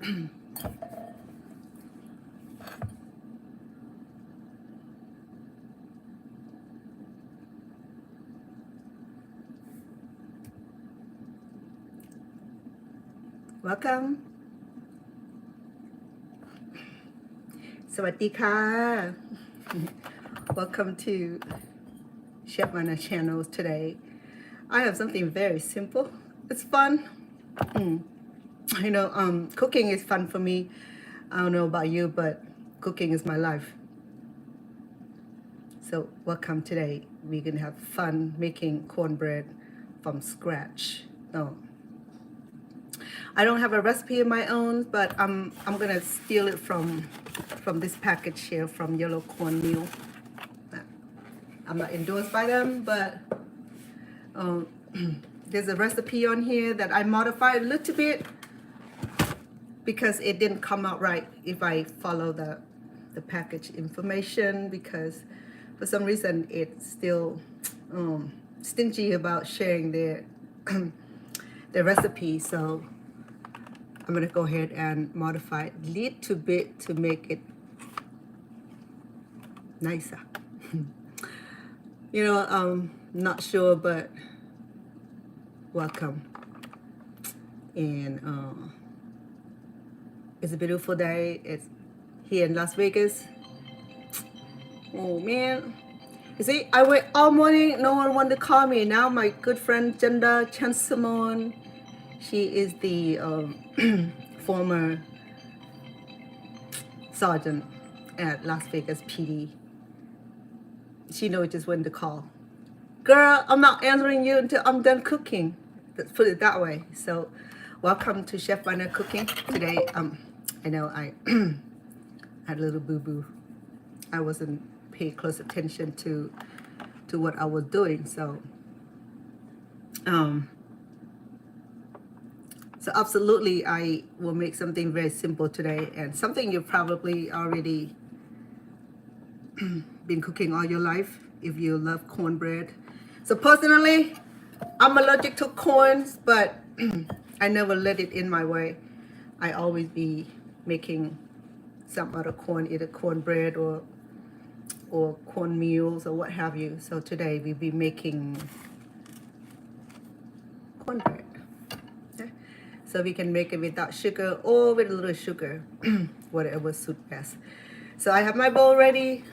Welcome สวัสดีค่ะ Welcome to Chef Anna channel today. I have something very simple. It's fun. You know, cooking is fun for me. I don't know about you, but cooking is my life. So welcome today. We're gonna have fun making cornbread from scratch. I don't have a recipe of my own, but I'm gonna steal it from this package here from Yellow Cornmeal. I'm not endorsed by them, but there's a recipe on here that I modified a little bit because it didn't come out right if I follow the package information, because for some reason it's still stingy about sharing their recipe. So I'm gonna go ahead and modify it a little bit to make it nicer. You know, not sure, but welcome. And it's a beautiful day. It's here in Las Vegas. Oh man. You see, I wait all morning, no one wanted to call me. Now my good friend Jenda Chansamon, she is the former sergeant at Las Vegas PD. She knows just when to call. Girl, I'm not answering you until I'm done cooking. Let's put it that way. So welcome to Chef Anna Cooking. Today, I know I had a little boo-boo. I wasn't paying close attention to what I was doing. So absolutely I will make something very simple today, and something you probably already been cooking all your life if you love cornbread. So personally, I'm allergic to corns, but I never let it in my way. I always be making some other corn, either cornbread or cornmeals or what have you. So today we'll be making cornbread. Okay? So we can make it without sugar or with a little sugar, whatever suits best. So I have my bowl ready.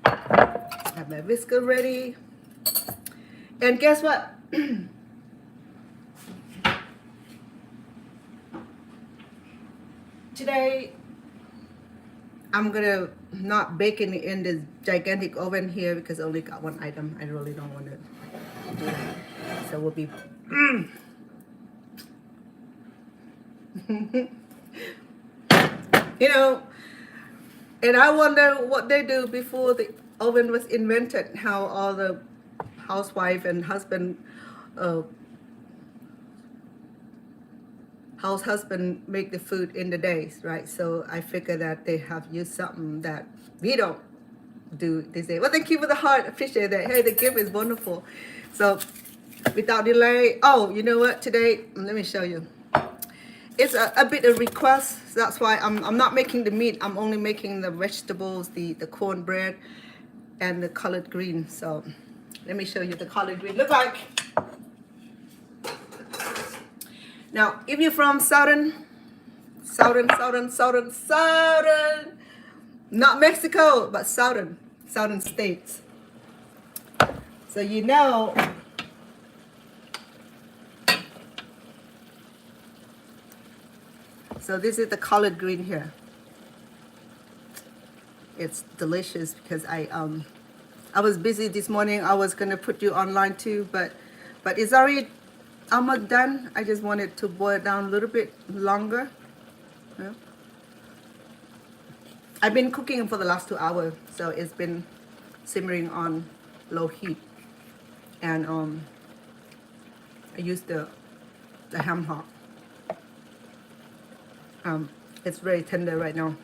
I have my whisker ready. And guess what? Today, I'm gonna not bake it in this gigantic oven here because I only got one item. I really don't want to do that. So we'll be... You know, and I wonder what they do before the oven was invented, how all the housewife and husband, house husband make the food in the days, right? So I figure that they have used something that we don't do. They say, well, thank you for the heart, appreciate that. Hey, the gift is wonderful. So without delay, oh, you know what, today, let me show you. It's a bit of request. So that's why I'm not making the meat. I'm only making the vegetables, the cornbread, and the collard greens. So let me show you the collard green look like. Now, if you're from southern, not Mexico, but southern states. So you know, so this is the collard green here. It's delicious because I was busy this morning. I was gonna put you online too, but it's already almost done. I just wanted to boil it down a little bit longer. Yeah. I've been cooking for the last 2 hours, so it's been simmering on low heat, and I used the ham-hog. It's very tender right now.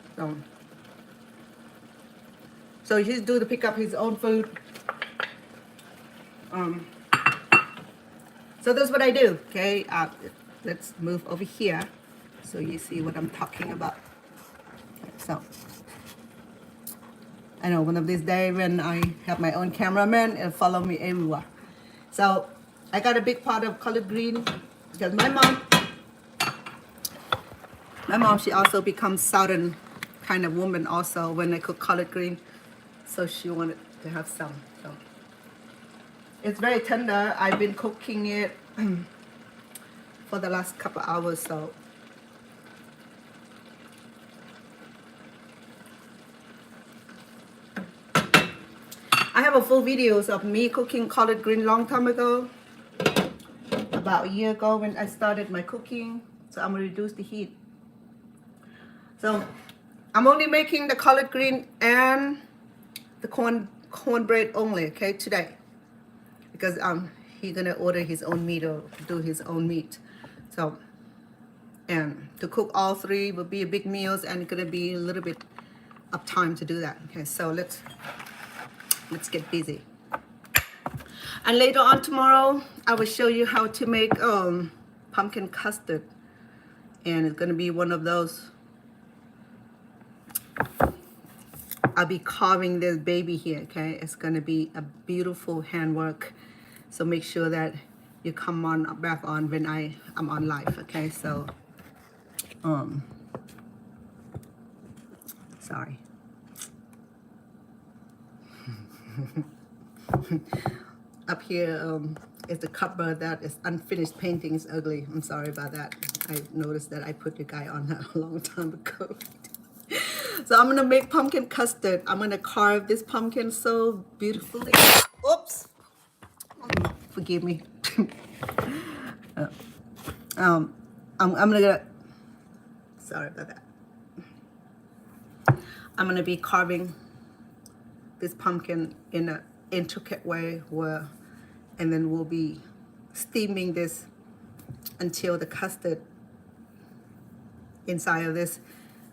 So he's due to pick up his own food. So that's what I do. Okay, let's move over here. so you see what I'm talking about. So I know one of these days when I have my own cameraman, it'll follow me everywhere. So I got a big pot of collard green because my mom, she also becomes southern kind of woman also when I cook collard green. So she wanted to have some. So it's very tender. I've been cooking it for the last couple hours. So I have a full videos of me cooking collard green long time ago, about a year ago when I started my cooking. So I'm gonna reduce the heat. So I'm only making the collard green and the cornbread only, okay, today, because he's gonna order his own meat or do his own meat. So, and to cook all three will be a big meals and it's gonna be a little bit of time to do that. Okay, so let's get busy. And later on tomorrow, I will show you how to make pumpkin custard, and it's gonna be one of those. I'll be carving this baby here, okay? It's gonna be a beautiful handwork. So make sure that you come on back on when I'm on live, okay? So, sorry. Up here is the cupboard that is unfinished painting. Is ugly. I'm sorry about that. I noticed that I put the guy on that a long time ago. So I'm gonna make pumpkin custard. I'm gonna carve this pumpkin so beautifully. Oops. Forgive me. I'm gonna. Sorry about that. I'm gonna be carving this pumpkin in an intricate way and then we'll be steaming this until the custard inside of this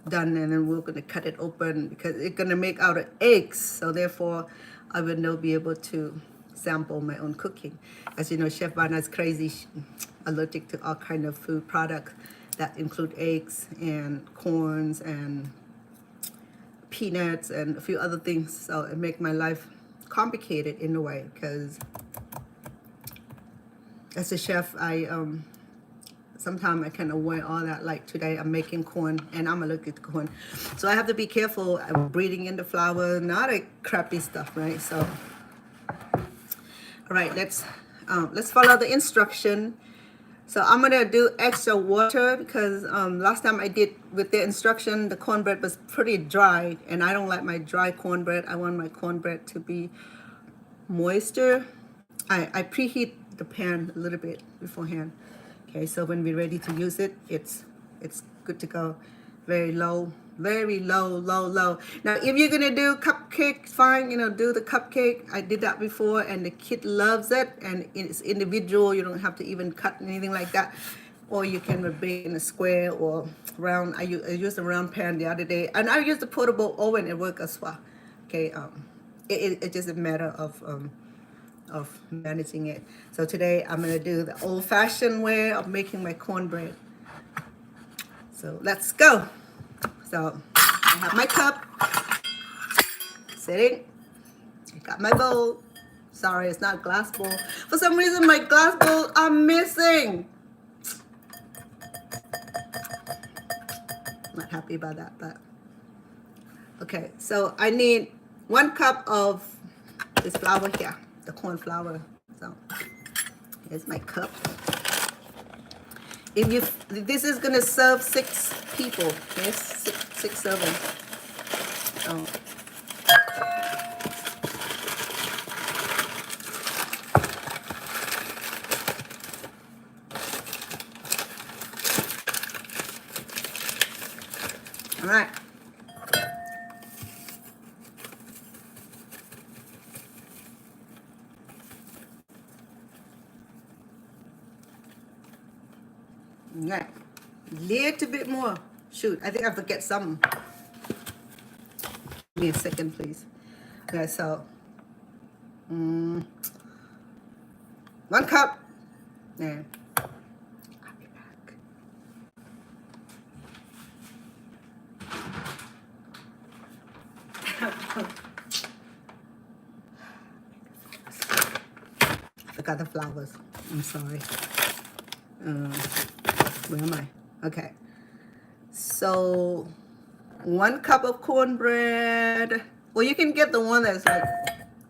done, and then we're gonna cut it open because it's gonna make out of eggs. So therefore, I will not be able to sample my own cooking. As you know, Chef Vanna is crazy, allergic to all kind of food products that include eggs and corns and peanuts and a few other things. So it makes my life complicated in a way, because as a chef, sometimes I can avoid all that. Like today, I'm making corn, and I'm allergic to corn, so I have to be careful. I'm breathing in the flour, not a crappy stuff, right? So, all right, let's follow the instruction. So I'm gonna do extra water because last time I did with the instruction, the cornbread was pretty dry, and I don't like my dry cornbread. I want my cornbread to be moister. I preheat the pan a little bit beforehand. Okay, so when we're ready to use it, it's good to go. Very low, low. Now, if you're gonna do cupcake, fine, do the cupcake. I did that before, and the kid loves it, and it's individual. You don't have to even cut anything like that. Or you can bake in a square or round. I used a round pan the other day, and I used a portable oven. It worked as well. Okay, it's just a matter of managing it. So today I'm gonna do the old-fashioned way of making my cornbread. So let's go. So I have my cup sitting. I got my bowl. Sorry, it's not a glass bowl. For some reason, my glass bowl are missing. Not happy about that, but okay. So I need 1 cup of this flour here, the corn flour. So here's my cup. This is gonna serve 6 people. Yes, six servings. So all right. Right. Little bit more. Shoot, I think I forget some. Give me a second, please. Okay, so 1 cup. And I'll be back. forgot the flowers. I'm sorry. Where am I? Okay. So 1 cup of cornbread. Well, you can get the one that's like,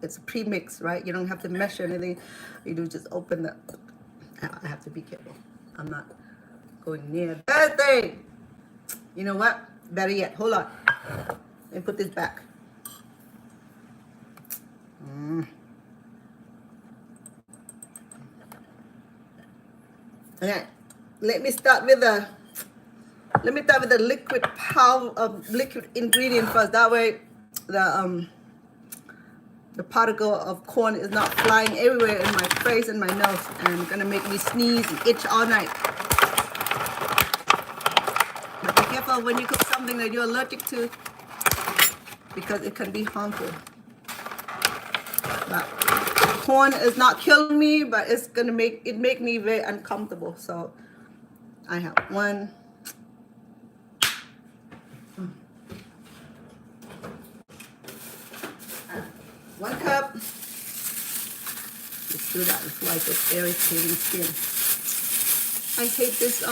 it's pre-mixed, right? You don't have to measure anything. You do just open the, I have to be careful. I'm not going near that thing. You know what? Better yet, hold on. Let me put this back. Okay, let me start with the liquid liquid ingredient first. That way, the particle of corn is not flying everywhere in my face and my nose and gonna make me sneeze and itch all night. But be careful when you cook something that you're allergic to, because it can be harmful. But corn is not killing me, but it's gonna make me very uncomfortable. So I have 1 cup. Let's do that before I get irritating skin. I hate this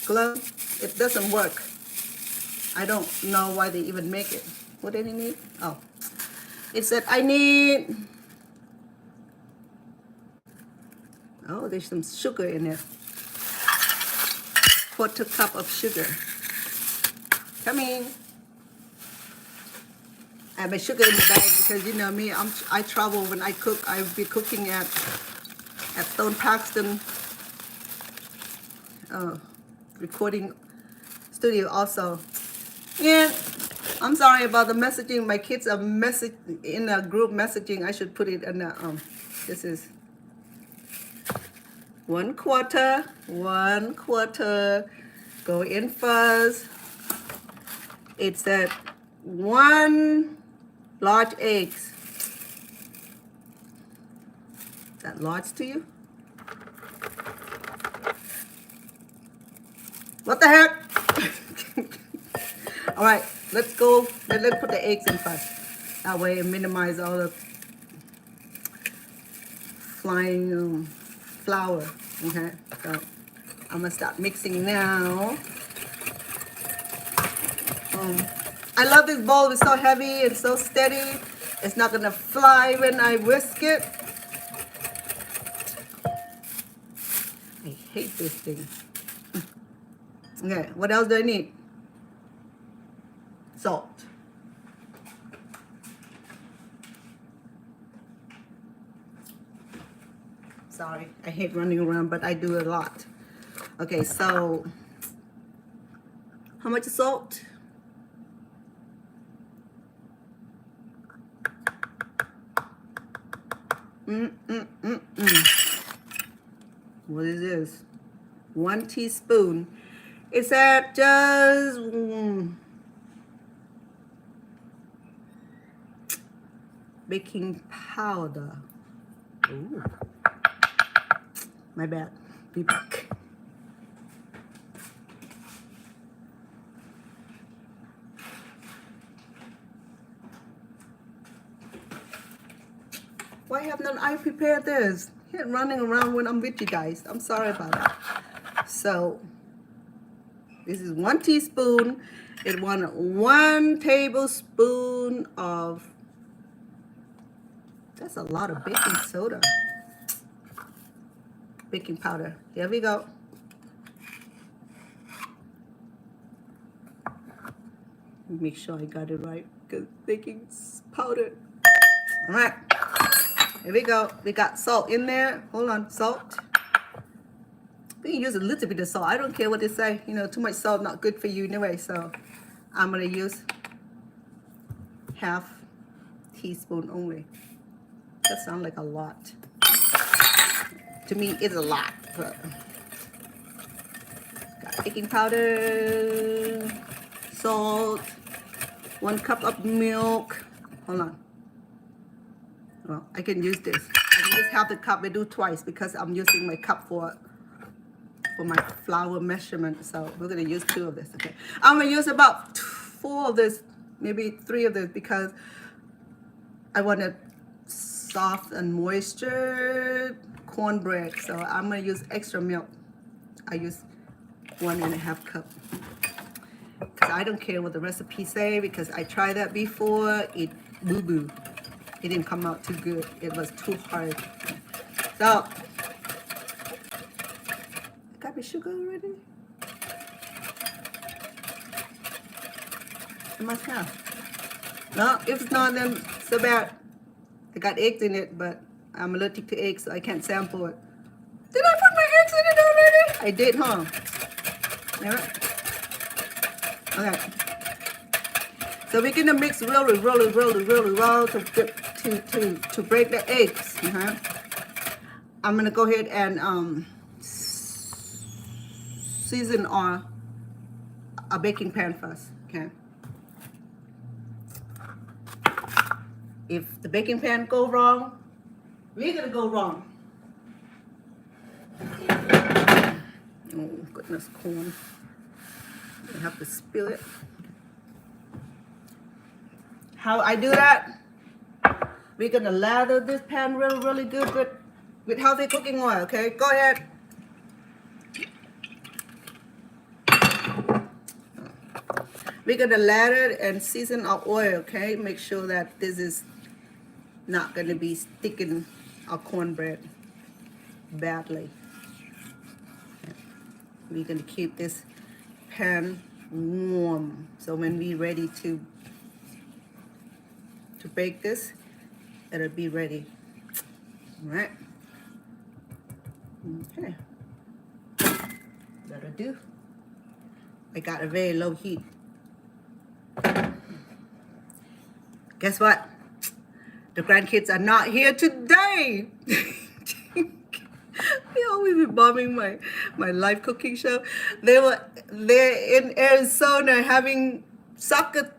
glove. It doesn't work. I don't know why they even make it. What did it need? Oh, it said I need. Oh, there's some sugar in there. 1/4 cup of sugar. Coming. I have my sugar in the bag because you know me. I travel when I cook. I'll be cooking at Stone Paxton recording studio also. Yeah, I'm sorry about the messaging. My kids are in a group messaging. I should put it in the This is 1/4. Go in first. It said 1 large eggs. Is that large to you? What the heck? All right, let's go. Let's put the eggs in first. That way it minimize all the flying flour. Okay, so I'm gonna start mixing now. I love this bowl. It's so heavy and so steady. It's not gonna fly when I whisk it. I hate this thing. Okay, what else do I need? Salt. Sorry, I hate running around, but I do a lot. Okay, so how much salt? What is this? 1 teaspoon. It's at just baking powder. Ooh. My bad. Be back. Why have not I prepared this? Here running around when I'm with you guys. I'm sorry about that. So this is 1 teaspoon. It wanted 1 tablespoon of. That's a lot of baking soda. Baking powder. Here we go. Make sure I got it right because baking powder. All right. Here we go. We got salt in there. Hold on, salt. We can use a little bit of salt. I don't care what they say. You know, too much salt not good for you anyway. So I'm gonna use 1/2 teaspoon only. That sounds like a lot. To me, it's a lot. But got baking powder, salt, 1 cup of milk. Hold on. Well, I can use this. I can just have the cup. I do twice because I'm using my cup for my flour measurement. So we're gonna use 2 of this. Okay, I'm gonna use about 4 of this, maybe 3 of this because I want it soft and moisture cornbread, so I'm gonna use extra milk. I use 1.5 cup. Because I don't care what the recipe say, because I tried that before. It boo-boo. It didn't come out too good. It was too hard. So, got my sugar already? It must have. No, if it's not, then so bad. I got eggs in it, but I'm allergic to eggs, so I can't sample it. Did I put my eggs in it already? I did, huh? Yeah. Okay. So we're gonna mix really well to break the eggs. I'm gonna go ahead and season our baking pan first. Okay. If the baking pan go wrong, we're gonna go wrong. Oh goodness, corn. I have to spill it. How I do that? We're gonna lather this pan really good with healthy cooking oil. Okay, go ahead. We're gonna lather it and season our oil. Okay, make sure that this is not gonna be sticking our cornbread badly. We're gonna keep this pan warm, so when we're ready to bake this, it'll be ready. All right. Okay. That'll do. I got a very low heat. Guess what? The grandkids are not here today. They always be bombing my live cooking show. They're in Arizona having soccer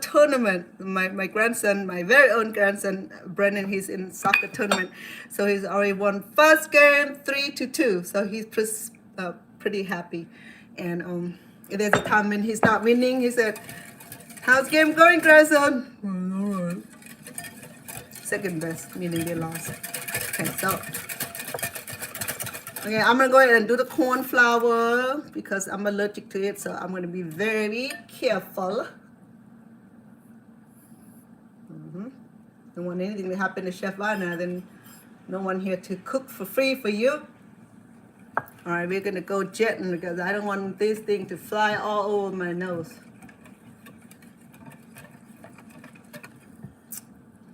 tournament. My grandson, my very own grandson, Brennan, he's in soccer tournament. So he's already won first game 3-2. So he's pretty happy. And there's a time when he's not winning. He said, "How's game going, grandson?" "All right." Second best, meaning they lost. Okay, so okay, I'm gonna go ahead and do the corn flour because I'm allergic to it, so I'm gonna be very careful. Don't want anything to happen to Chef Anna, then no one here to cook for free for you. All right, we're gonna go jetting because I don't want this thing to fly all over my nose.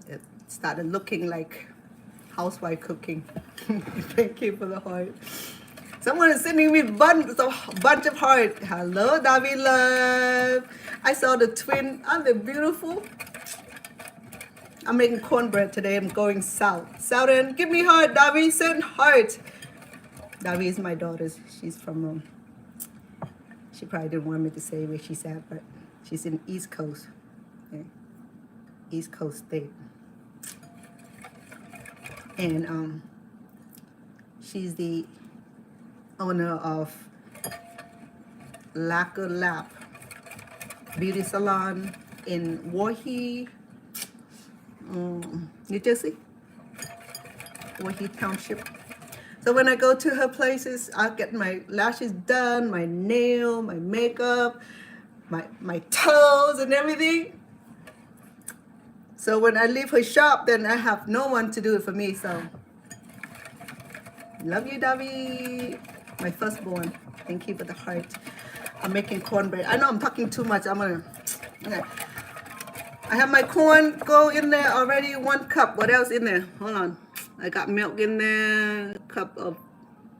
It started looking like housewife cooking. Thank you for the heart. Someone is sending me a bunch of heart. Hello, Davi Love. I saw the twin. Aren't they beautiful? I'm making cornbread today. I'm going south. Southern, give me heart, Davi. Send heart. Davi is my daughter. She's from, she probably didn't want me to say where she's at, but she's in East Coast. Okay. East Coast state. And she's the owner of Lacquer Lap Beauty Salon in Warhee, New Jersey, Warhee Township. So when I go to her places, I get my lashes done, my nail, my makeup, my toes and everything. So when I leave her shop, then I have no one to do it for me. So love you, Davi, my firstborn. Thank you for the heart. I'm making cornbread. I know I'm talking too much. Okay. I have my corn go in there already, 1 cup. What else in there? Hold on. I got milk in there, a cup of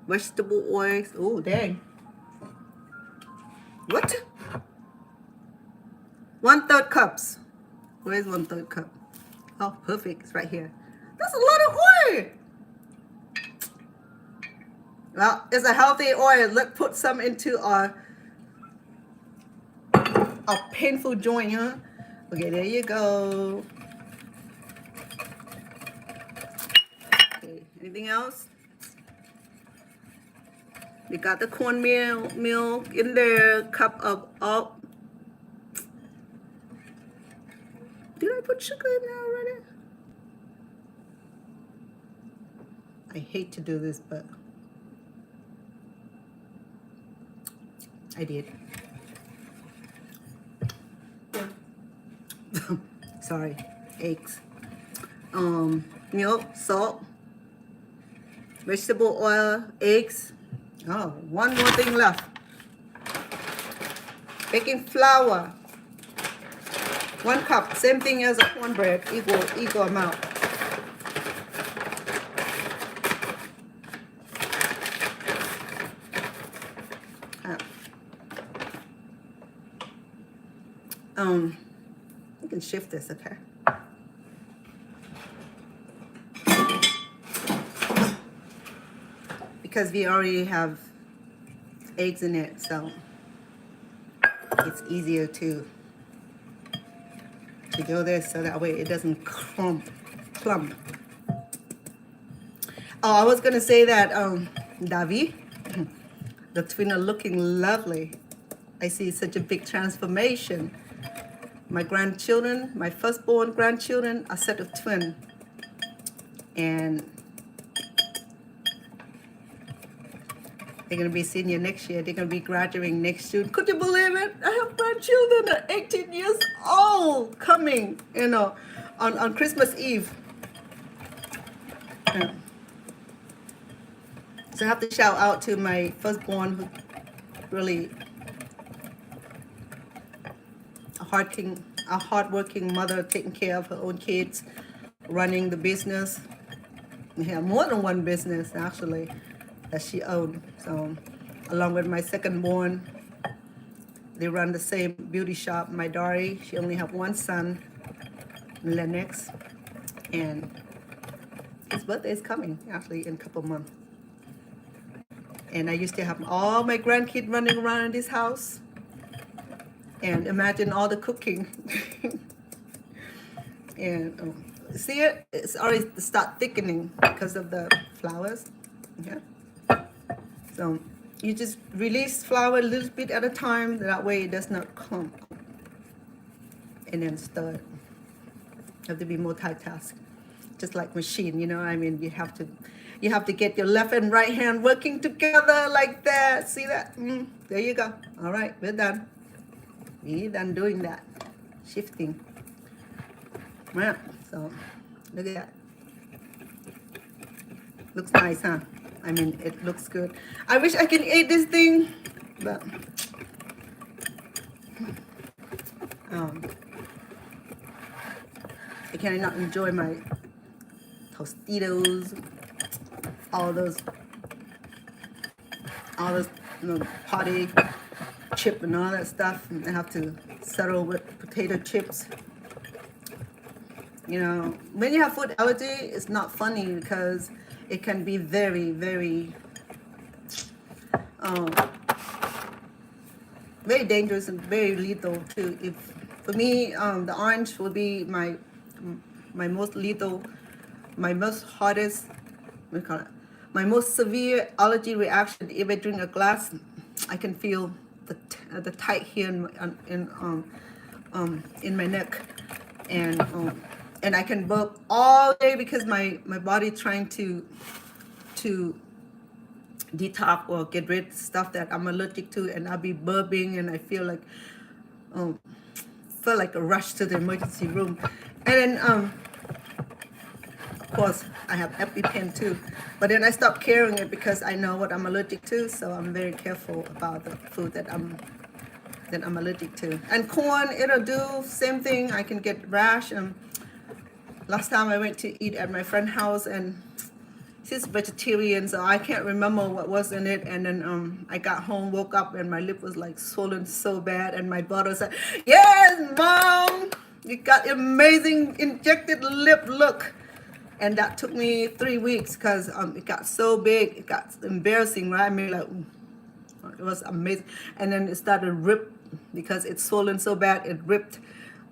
vegetable oils. Oh, dang. What? 1/3 cups. Where's 1/3 cup? Oh, perfect. It's right here. That's a lot of oil. Well, it's a healthy oil. Let's put some into our painful joint, huh? Okay, there you go. Okay, anything else? We got the cornmeal milk in there, cup of did I put sugar in there already? I hate to do this, but I did. Sorry, eggs. Milk, salt, vegetable oil, eggs. Oh, one more thing left. Baking flour. 1 cup, same thing as a cornbread, equal amount. You can shift this, okay? Because we already have eggs in it, so it's easier to do this so that way it doesn't clump. Oh, I was gonna say that Davi, the twin are looking lovely. I see such a big transformation. My grandchildren, my firstborn grandchildren, a set of twins, and they're gonna be senior next year. They're gonna be graduating next June. Could you believe it? I have grandchildren that are 18 years old coming, you know, on Christmas Eve. Yeah. So I have to shout out to my firstborn, who really a hardworking mother, taking care of her own kids, running the business. We have more than one business actually that she owned. So along with my second-born, they run the same beauty shop. My daughter, she only have one son, Lennox, and his birthday is coming actually in a couple months. And I used to have all my grandkids running around in this house. And imagine all the cooking. And see it? It's already start thickening because of the flours. Yeah. So you just release flour a little bit at a time. That way it does not clump. And then stir it. You have to be multitask. Just like machine, you know. I mean, you have to get your left and right hand working together like that. See that? There you go. All right, we're done. We're done doing that. Shifting. Yeah, so look at that. Looks nice, huh? I mean, it looks good. I wish I could eat this thing, but I cannot enjoy my Tostitos, all those party chip and all that stuff. And I have to settle with potato chips. You know, when you have food allergy, it's not funny because it can be very, very, very dangerous and very lethal too. If for me, the orange will be my most lethal, my most hardest, what do you call it? My most severe allergy reaction. If I drink a glass, I can feel the tight here in my neck, and I can burp all day because my body trying to detox or get rid of stuff that I'm allergic to, and I'll be burping, and I feel like a rush to the emergency room. And then of course I have EpiPen too, but then I stopped carrying it because I know what I'm allergic to, so I'm very careful about the food that I'm allergic to. And corn, it'll do same thing. I can get rash. Last time I went to eat at my friend's house, and she's vegetarian, so I can't remember what was in it. And then I got home, woke up, and my lip was like swollen so bad. And my daughter said, "Yes, Mom, you got amazing injected lip look." And that took me 3 weeks because it got so big, it got embarrassing, right? I mean, like, it was amazing. And then it started rip because it's swollen so bad, it ripped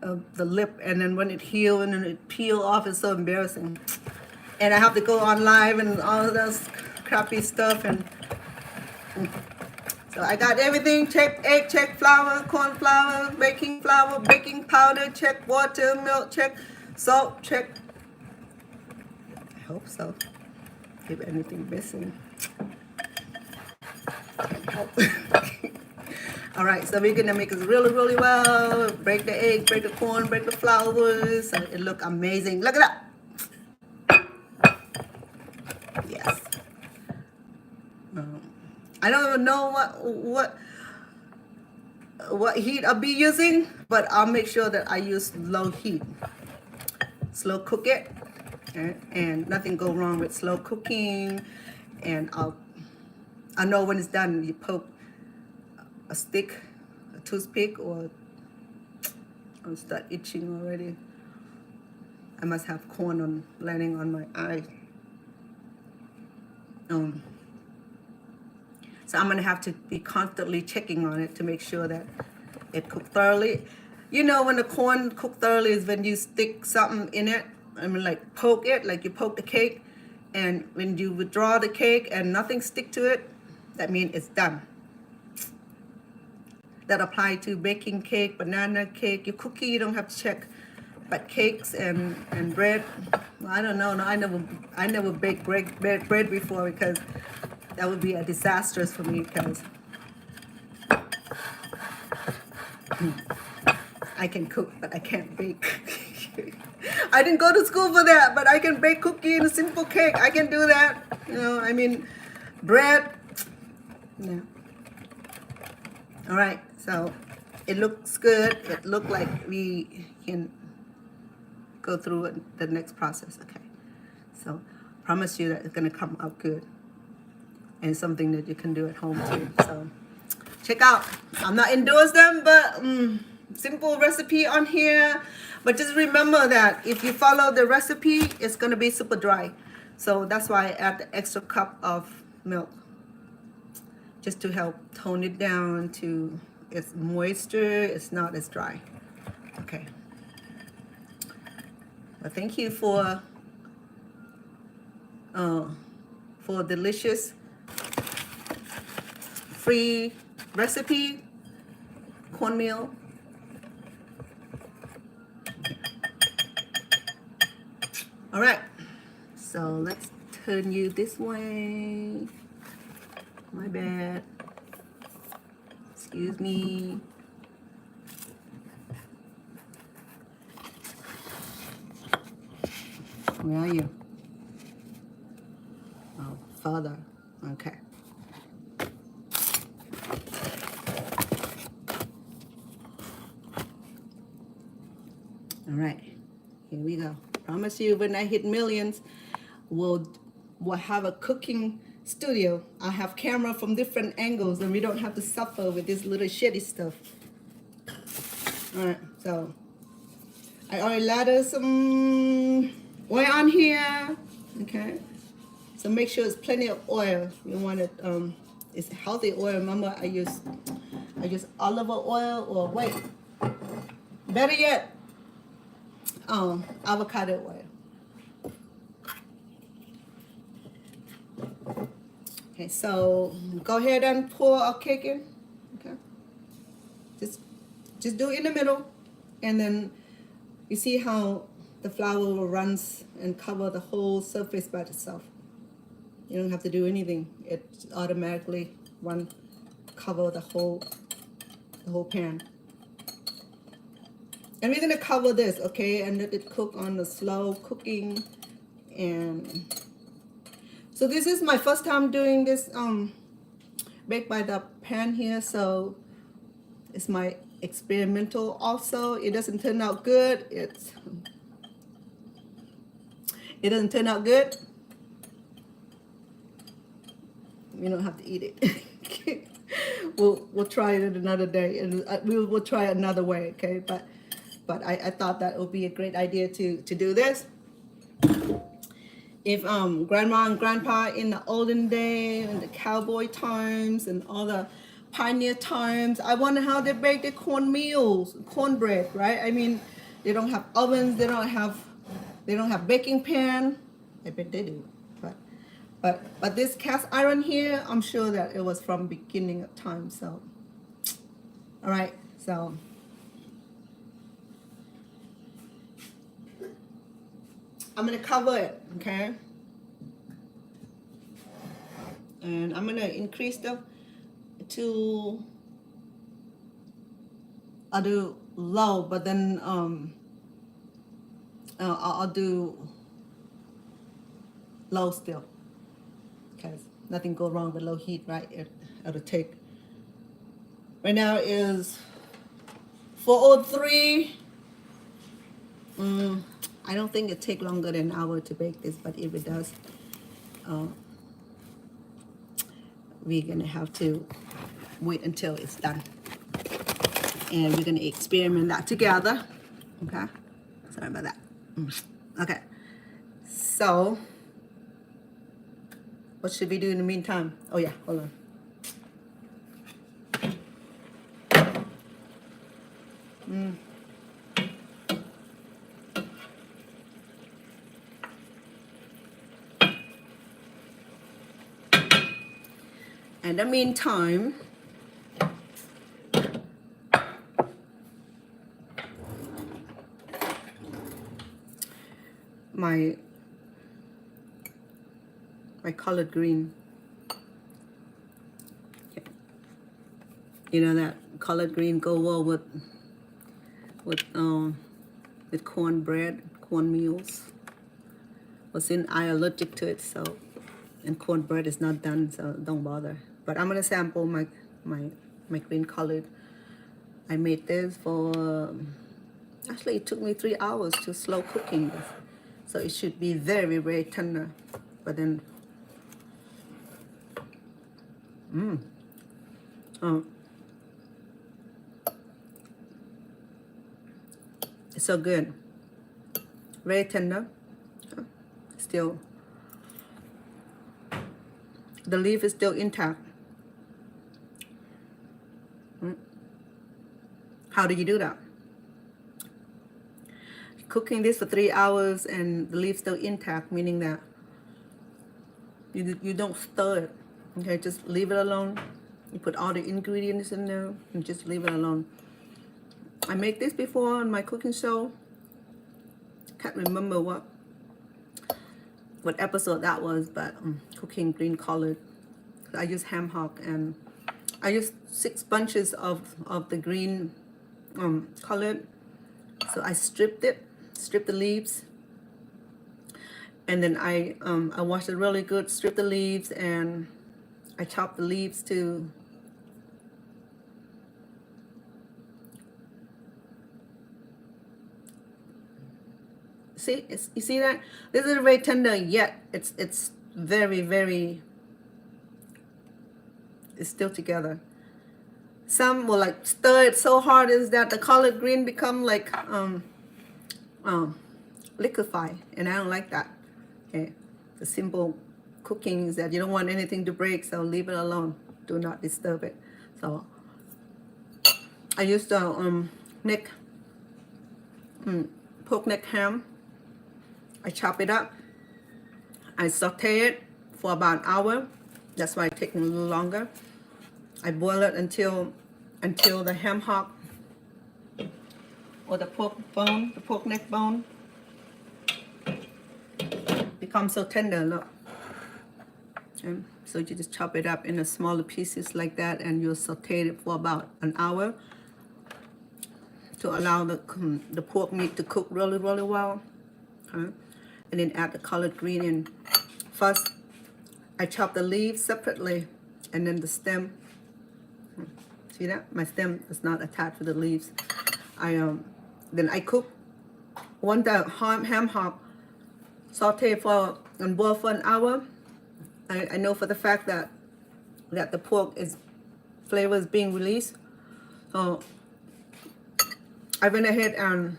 the lip. And then when it healed and then it peeled off, it's so embarrassing. And I have to go on live and all this crappy stuff. And so I got everything. Check egg, check flour, corn flour, baking powder, check water, milk, check salt, check. I hope so. if anything missing. Can't help. All right, so we're gonna make this really, really well. Break the egg, break the corn, break the flours, so it look amazing. Look at that. Yes. I don't even know what heat I'll be using, but I'll make sure that I use low heat. Slow cook it, and nothing go wrong with slow cooking. And I know when it's done, you poke a stick, a toothpick, or I'll start itching already. I must have corn landing on my eye. So I'm gonna have to be constantly checking on it to make sure that it cooked thoroughly. You know, when the corn cooked thoroughly is when you stick something in it. I mean, like poke it, like you poke the cake, and when you withdraw the cake and nothing stick to it, that means it's done. That apply to baking cake, banana cake, your cookie, you don't have to check. But cakes and bread, well, I don't know. No, I never baked bread before, because that would be a disastrous for me, because I can cook, but I can't bake. I didn't go to school for that, but I can bake cookie and a simple cake. I can do that. You know, I mean, bread. Yeah. All right, so it looks good. It looked like we can go through the next process. Okay, so promise you that it's gonna come out good, and something that you can do at home too. So check out. I'm not endorse them, but simple recipe on here. But just remember that if you follow the recipe, it's gonna be super dry. So that's why I add the extra cup of milk, just to help tone it down to its moisture. It's not as dry. Okay. Well, thank you for delicious free recipe cornmeal. All right, so let's turn you this way. My bad. Excuse me. Where are you? Oh, further. Okay. All right, here we go. Promise you, when I hit millions, we'll have a cooking studio. I have camera from different angles, and we don't have to suffer with this little shitty stuff. All right, so I already laddered some oil on here. Okay, so make sure it's plenty of oil. You want it, it's healthy oil. Remember, I use olive oil, or wait, better yet, avocado oil. Okay, so go ahead and pour a cake in. Okay, just do it in the middle, and then you see how the flour will runs and cover the whole surface by itself. You don't have to do anything. It automatically cover the whole pan. And we're gonna cover this, okay, and let it cook on the slow cooking. And so this is my first time doing this baked by the pan here, so it's my experimental also. It doesn't turn out good. It doesn't turn out good. You don't have to eat it. We'll try it another day, and we'll try it another way, okay? But I thought that would be a great idea to do this. If grandma and grandpa in the olden day, in the cowboy times and all the pioneer times, I wonder how they bake their cornbread, right? I mean, they don't have ovens, they don't have baking pan. I bet they do, but this cast iron here, I'm sure that it was from beginning of time. So, all right, so I'm gonna cover it, okay? And I'm gonna increase the to I'll do low, but then I'll do low still, because nothing go wrong with low heat, right? It'll take. Right now is 4:03. I don't think it take longer than an hour to bake this, but if it does, we're gonna have to wait until it's done, and we're gonna experiment that together. Okay, sorry about that. Okay, so what should we do in the meantime? Oh yeah, hold on. In the meantime, my collard green. You know that collard green go well with cornbread, cornmeals. Was in I allergic to it, so and cornbread is not done, so don't bother. But I'm gonna sample my green collard. I made this for actually it took me 3 hours to slow cooking this, so it should be very very tender. But then, it's so good, very tender. Still, the leaf is still intact. How do you do that? Cooking this for 3 hours and the leaf still intact, meaning that you don't stir it. Okay, just leave it alone. You put all the ingredients in there and just leave it alone. I make this before on my cooking show. Can't remember what episode that was, but cooking green collard. I use ham-hog, and I used 6 bunches of the green collard. So I stripped the leaves, and then I washed it really good, stripped the leaves, and I chopped the leaves to see. You see that this is very tender, yet it's very very. It's still together. Some will like stir it so hard is that the collard green become like liquefy, and I don't like that. Okay, the simple cooking is that you don't want anything to break, so leave it alone. Do not disturb it. So I used the pork neck ham. I chop it up. I saute it for about an hour. That's why it takes a little longer. I boil it until the ham-hog or the pork bone, the pork neck bone, becomes so tender. Look. And so you just chop it up into smaller pieces like that, and you'll saute it for about an hour to allow the pork meat to cook really really well. Okay? And then add the collard green in. First, I chop the leaves separately, and then the stem. See that? My stem is not attached to the leaves. Then I cook the ham-hog, saute for and boil for an hour. I know for the fact that the pork flavor is being released. So I went ahead and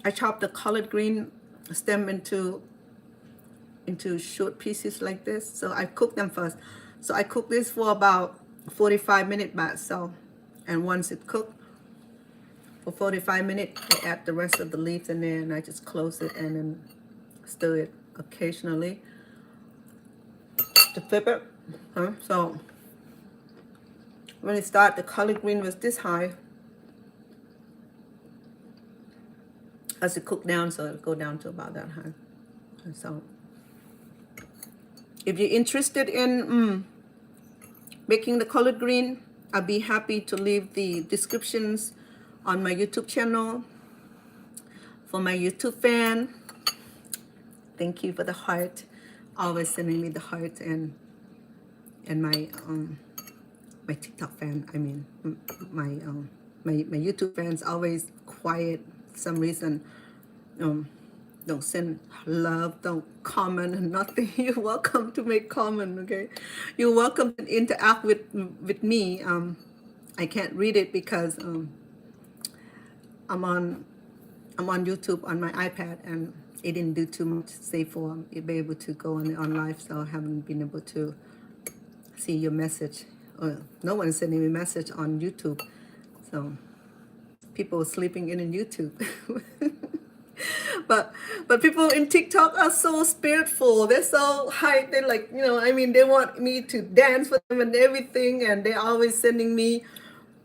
I chopped the collard green stem into short pieces like this. So I cook them first. So I cook this for about 45 minutes back. So, and once it's cooked for 45 minutes, I add the rest of the leaves in there, and I just close it and then stir it occasionally to flip it. So when it started, the collard green was this high. As it cook down, so it'll go down to about that high. And so If you're interested in making the collard green, I'll be happy to leave the descriptions on my YouTube channel. For my YouTube fan, thank you for the heart, always sending me the heart, and my TikTok fan. I mean, my YouTube fans always quiet for some reason. Don't send love, don't comment, nothing. You're welcome to make comment, okay? You're welcome to interact with me. I can't read it because I'm on YouTube on my iPad, and it didn't do too much save for you be able to go on live, so I haven't been able to see your message. No one's sending me message on YouTube, so people are sleeping in YouTube. but people in TikTok are so spiritful. They're so high. They're like, I mean, they want me to dance for them and everything, and they're always sending me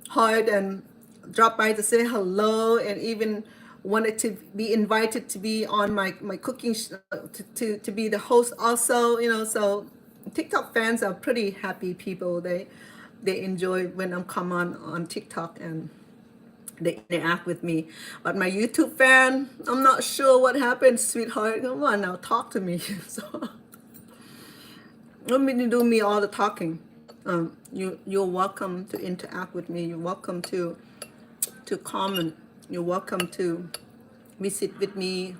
heart and drop by to say hello, and even wanted to be invited to be on my cooking to be the host also. So TikTok fans are pretty happy people. They enjoy when I'm come on TikTok, and they interact with me. But my YouTube fan, I'm not sure what happened, sweetheart. Come on now, talk to me. So let me do me all the talking. You're welcome to interact with me. You're welcome to comment. You're welcome to visit with me,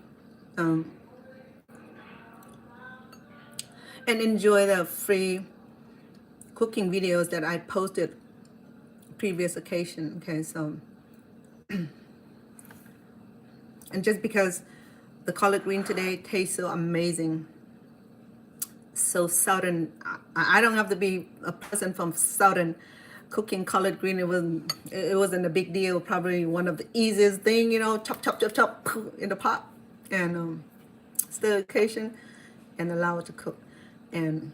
and enjoy the free cooking videos that I posted previous occasion. Okay, so and just because the collard green today tastes so amazing, so southern, I don't have to be a person from southern cooking collard green. It wasn't a big deal. Probably one of the easiest thing, chop chop chop chop in the pot, and stir occasion and allow it to cook. And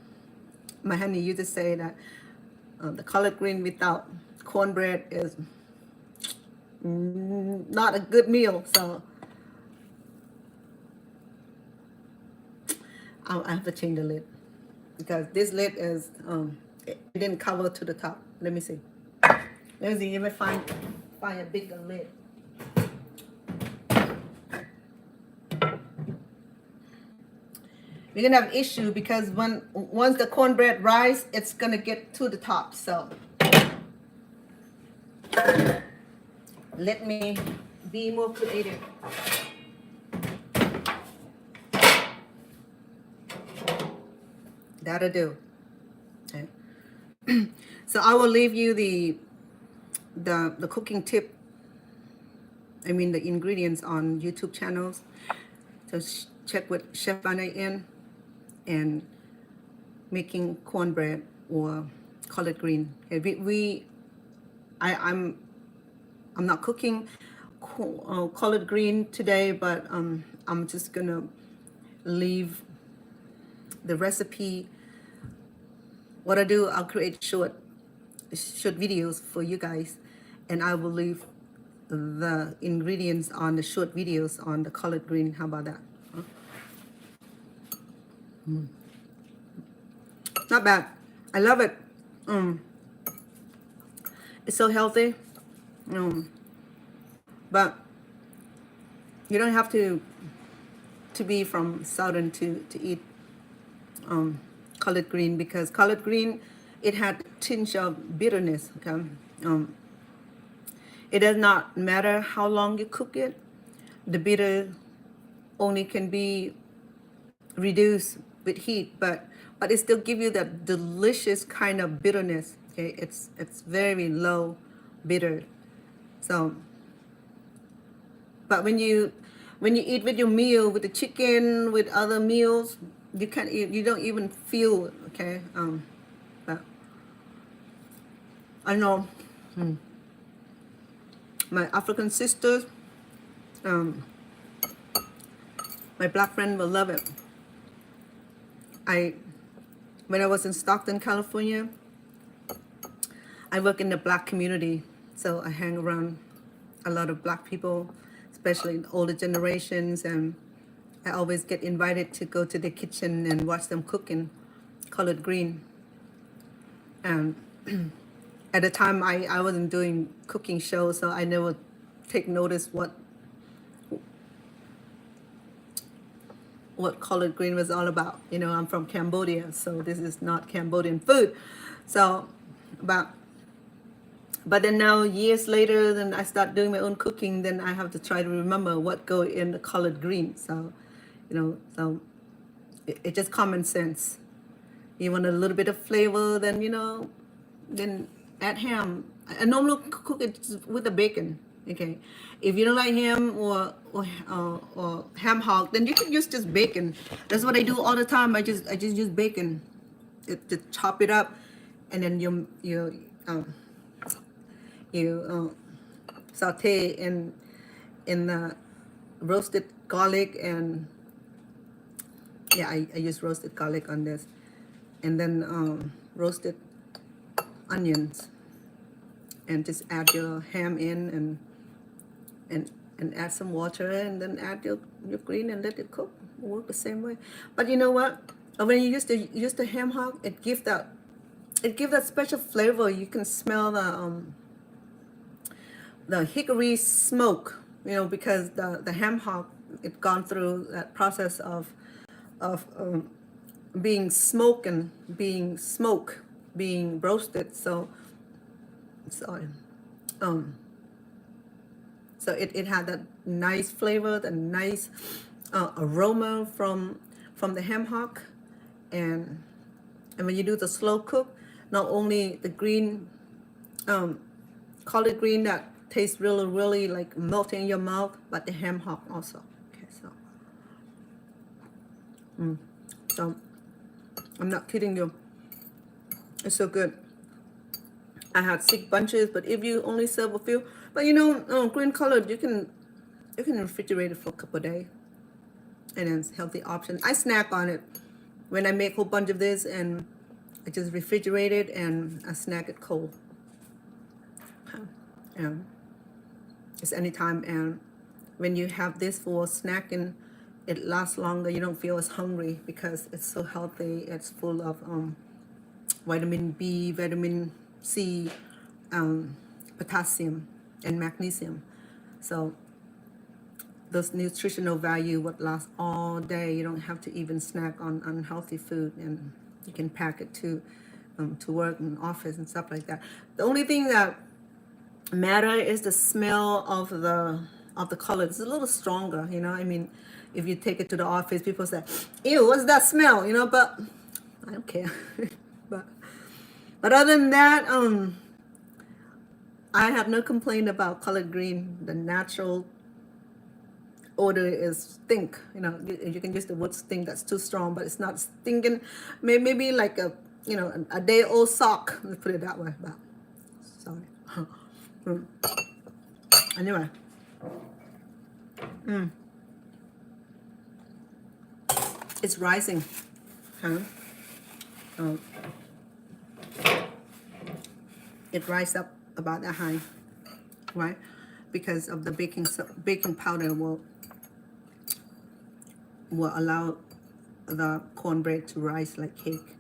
my honey used to say that the collard green without cornbread is not a good meal. So I have to change the lid, because this lid is it didn't cover to the top. Let me see if I find a bigger lid. We're gonna have issue because once the cornbread rise, it's gonna get to the top. So let me be more creative. That'll do. Okay. So I will leave you the cooking tip. I mean the ingredients on YouTube channels. So check with Chef Vanna in, and making cornbread or collard green. Okay, I'm not cooking collard green today, but I'm just gonna leave the recipe. What I do, I'll create short videos for you guys, and I will leave the ingredients on the short videos on the collard green. How about that? Huh? Not bad. I love it. It's so healthy. But you don't have to be from southern to eat collard green, because collard green, it had a tinge of bitterness. Okay, it does not matter how long you cook it. The bitter only can be reduced with heat, but it still give you that delicious kind of bitterness. Okay, it's very low bitter. So, but when you eat with your meal, with the chicken, with other meals, you don't even feel it. Okay, but I know my African sisters, my black friend will love it. When I was in Stockton, California, I work in the black community, so I hang around a lot of black people, especially in older generations, and I always get invited to go to the kitchen and watch them cooking. collard green. And at the time, I wasn't doing cooking shows, so I never take notice what collard green was all about. You know, I'm from Cambodia, so this is not Cambodian food. So, but then now years later, then I start doing my own cooking. Then I have to try to remember what go in the collard green. So, you know, so it's just common sense. You want a little bit of flavor, then you know, then add ham. I normally cook it with the bacon. Okay, if you don't like ham or ham hog, then you can use just bacon. That's what I do all the time. I just use bacon. To chop it up, and then you saute in the roasted garlic, and yeah, I use roasted garlic on this, and then roasted onions, and just add your ham in, and add some water, and then add your green and let it cook. It work the same way. But you know what? When you use the ham hock, it gives that special flavor. You can smell the hickory smoke, you know, because the ham hock, it gone through that process of being being roasted. So it had that nice flavor, the nice aroma from the ham hock, and when you do the slow cook, not only the green collard green that tastes really like melting in your mouth, but the ham hock also. Okay, so I'm not kidding you, it's so good. I had 6 bunches, but if you only serve a few, but you know, green collard, you can refrigerate it for a couple of days, and it's a healthy option. I snack on it when I make a whole bunch of this, and I just refrigerate it and I snack it cold. It's anytime, and when you have this for snacking, it lasts longer. You don't feel as hungry because it's so healthy. It's full of vitamin B, vitamin C, potassium, and magnesium. So those nutritional value would last all day. You don't have to even snack on unhealthy food, and you can pack it to work and office and stuff like that. The only thing that matter is the smell of the color. It's a little stronger, you know. I mean, if you take it to the office, people say, "Ew, what's that smell?" You know, but I don't care. but other than that, I have no complaint about collard green. The natural odor is stink. You know, you can use the word stink. That's too strong, but it's not stinking. Maybe like a day old sock. Let's put it that way. But sorry. Anyway. It's rising. It rises up about that high, right? Because of the baking powder will allow the cornbread to rise like cake.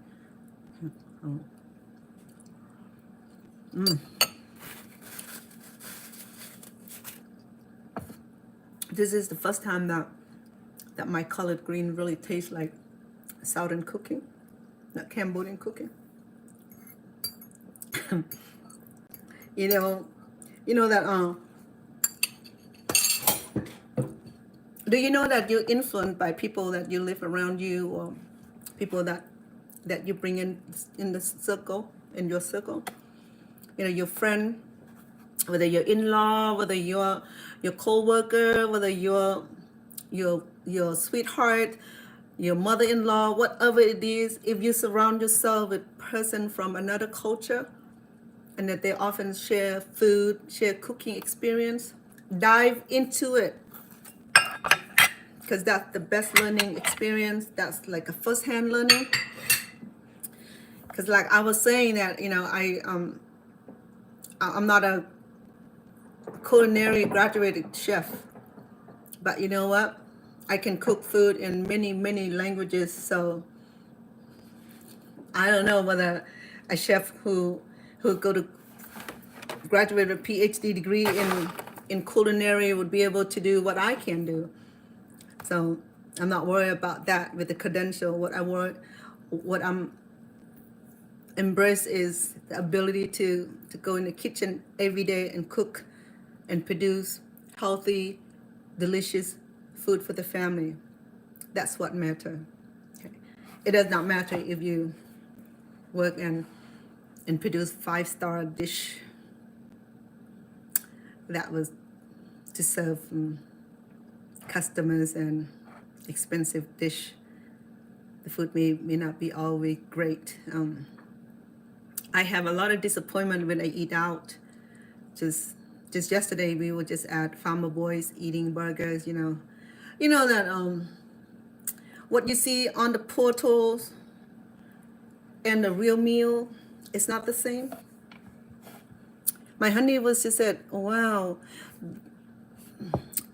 This is the first time that my collard green really tastes like southern cooking, not Cambodian cooking. you know that do you know that you're influenced by people that you live around you, or people that you bring in the circle, in your circle? You know, your friend, whether you're in-law, whether you're your co-worker, whether you're your sweetheart, your mother-in-law, whatever it is, if you surround yourself with a person from another culture, and that they often share food, share cooking experience, dive into it, because that's the best learning experience. That's like a first-hand learning. Because like I was saying that, you know, I'm not a culinary graduated chef, but you know what? I can cook food in many languages. So I don't know whether a chef who go to graduate with a PhD degree in culinary would be able to do what I can do. So I'm not worried about that with the credential. What I'm embrace is the ability to go in the kitchen every day and cook and produce healthy, delicious food for the family. That's what matters. Okay. It does not matter if you work and produce 5-star dish that was to serve customers and expensive dish. The food may not be always great. I have a lot of disappointment when I eat out. Just yesterday we were just at Farmer Boys eating burgers. You know that what you see on the portals and the real meal is not the same. My honey was just said, oh, wow,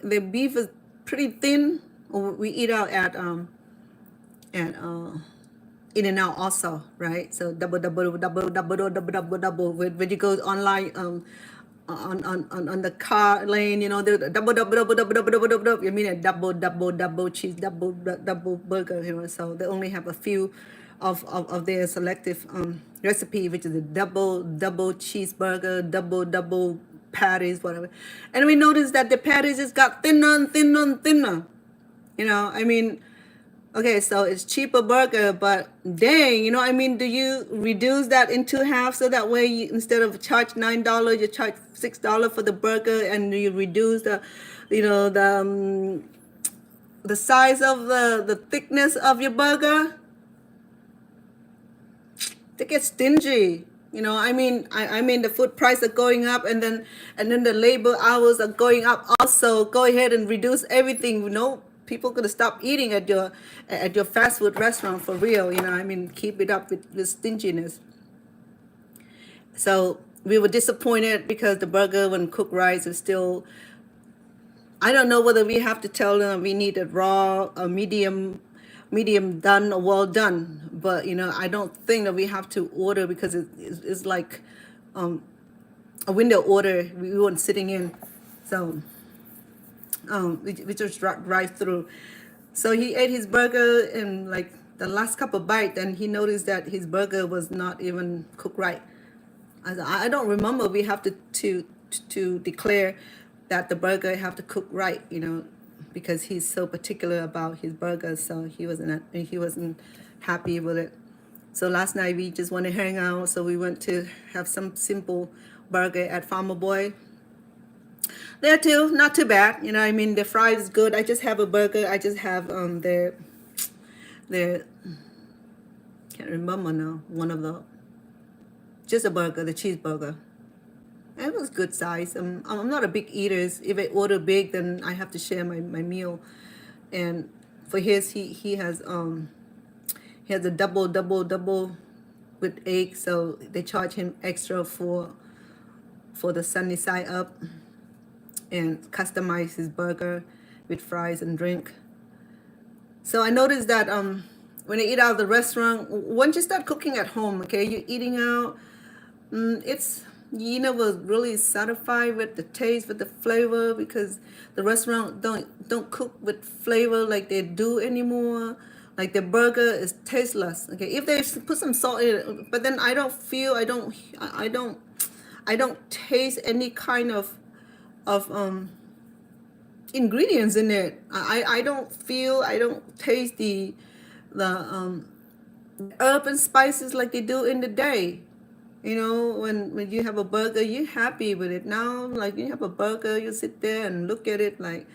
the beef is pretty thin. We eat out at In-N-Out also, right? So double. When you go online on the car lane, you know, the double. You mean a double cheese, double burger, you know. So they only have a few of their selective recipe, which is a double cheeseburger, double patties, whatever. And we noticed that the patties just got thinner and thinner and thinner. You know, I mean, okay, so it's cheaper burger, but dang, you know, I mean, do you reduce that into half so that way you, instead of charge $9, you charge $6 for the burger, and you reduce the, you know, the size of the thickness of your burger? They get stingy. You know, I mean, I mean, the food price are going up, and then the labor hours are going up also. Go ahead and reduce everything. You know, people gonna stop eating at your fast food restaurant for real. You know, I mean, keep it up with stinginess. So we were disappointed because the burger, when cooked right, is still. I don't know whether we have to tell them we need it raw or medium done or well done, but you know, I don't think that we have to order, because it's like a window order we weren't sitting in. So we just drive through. So he ate his burger in like the last couple of bites, and he noticed that his burger was not even cooked right. I don't remember we have to declare that the burger have to cook right, you know, because he's so particular about his burgers. So he wasn't happy with it. So last night we just want to hang out, so we went to have some simple burger at Farmer Boy. There too, not too bad. You know, I mean, the fries is good. I just have a burger. I just have their can't remember now. One of the just a burger, the cheeseburger. It was good size. I'm not a big eater. If I order big, then I have to share my meal. And for his, he has a double with egg, so they charge him extra for the sunny side up, and customize his burger with fries and drink. So I noticed that when I eat out of the restaurant, once you start cooking at home, okay, you're eating out, it's, you know, was really satisfied with the taste, with the flavor, because the restaurant don't cook with flavor like they do anymore. Like the burger is tasteless. Okay, if they put some salt in it, but then I don't taste any kind of ingredients in it. I don't taste the herb and spices like they do in the day. You know, when you have a burger, you're happy with it. Now, like, you have a burger, you sit there and look at it like,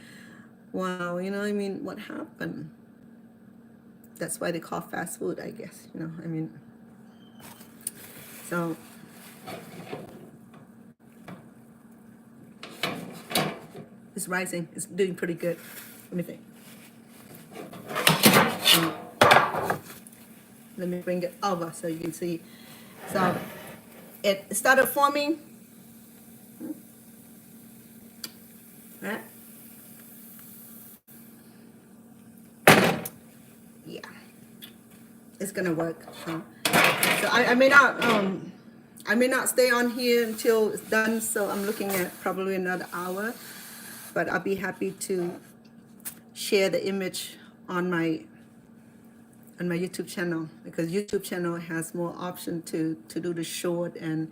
wow, you know what I mean? What happened? That's why they call fast food, I guess. You know, I mean, so it's rising. It's doing pretty good. Let me think. Let me bring it over so you can see. So it started forming. Right? Yeah, it's gonna work. So I may not stay on here until it's done, so I'm looking at probably another hour, but I'll be happy to share the image on my YouTube channel, because YouTube channel has more option to do the short and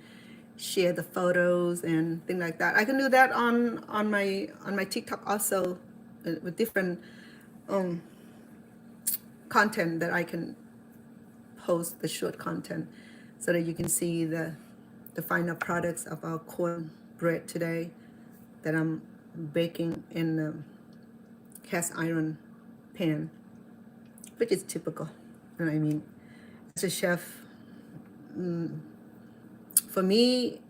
share the photos and things like that. I can do that on my TikTok also, with different content that I can post, the short content, so that you can see the final products of our cornbread today that I'm baking in the cast iron pan, which is typical. You know what I mean? As a chef, for me,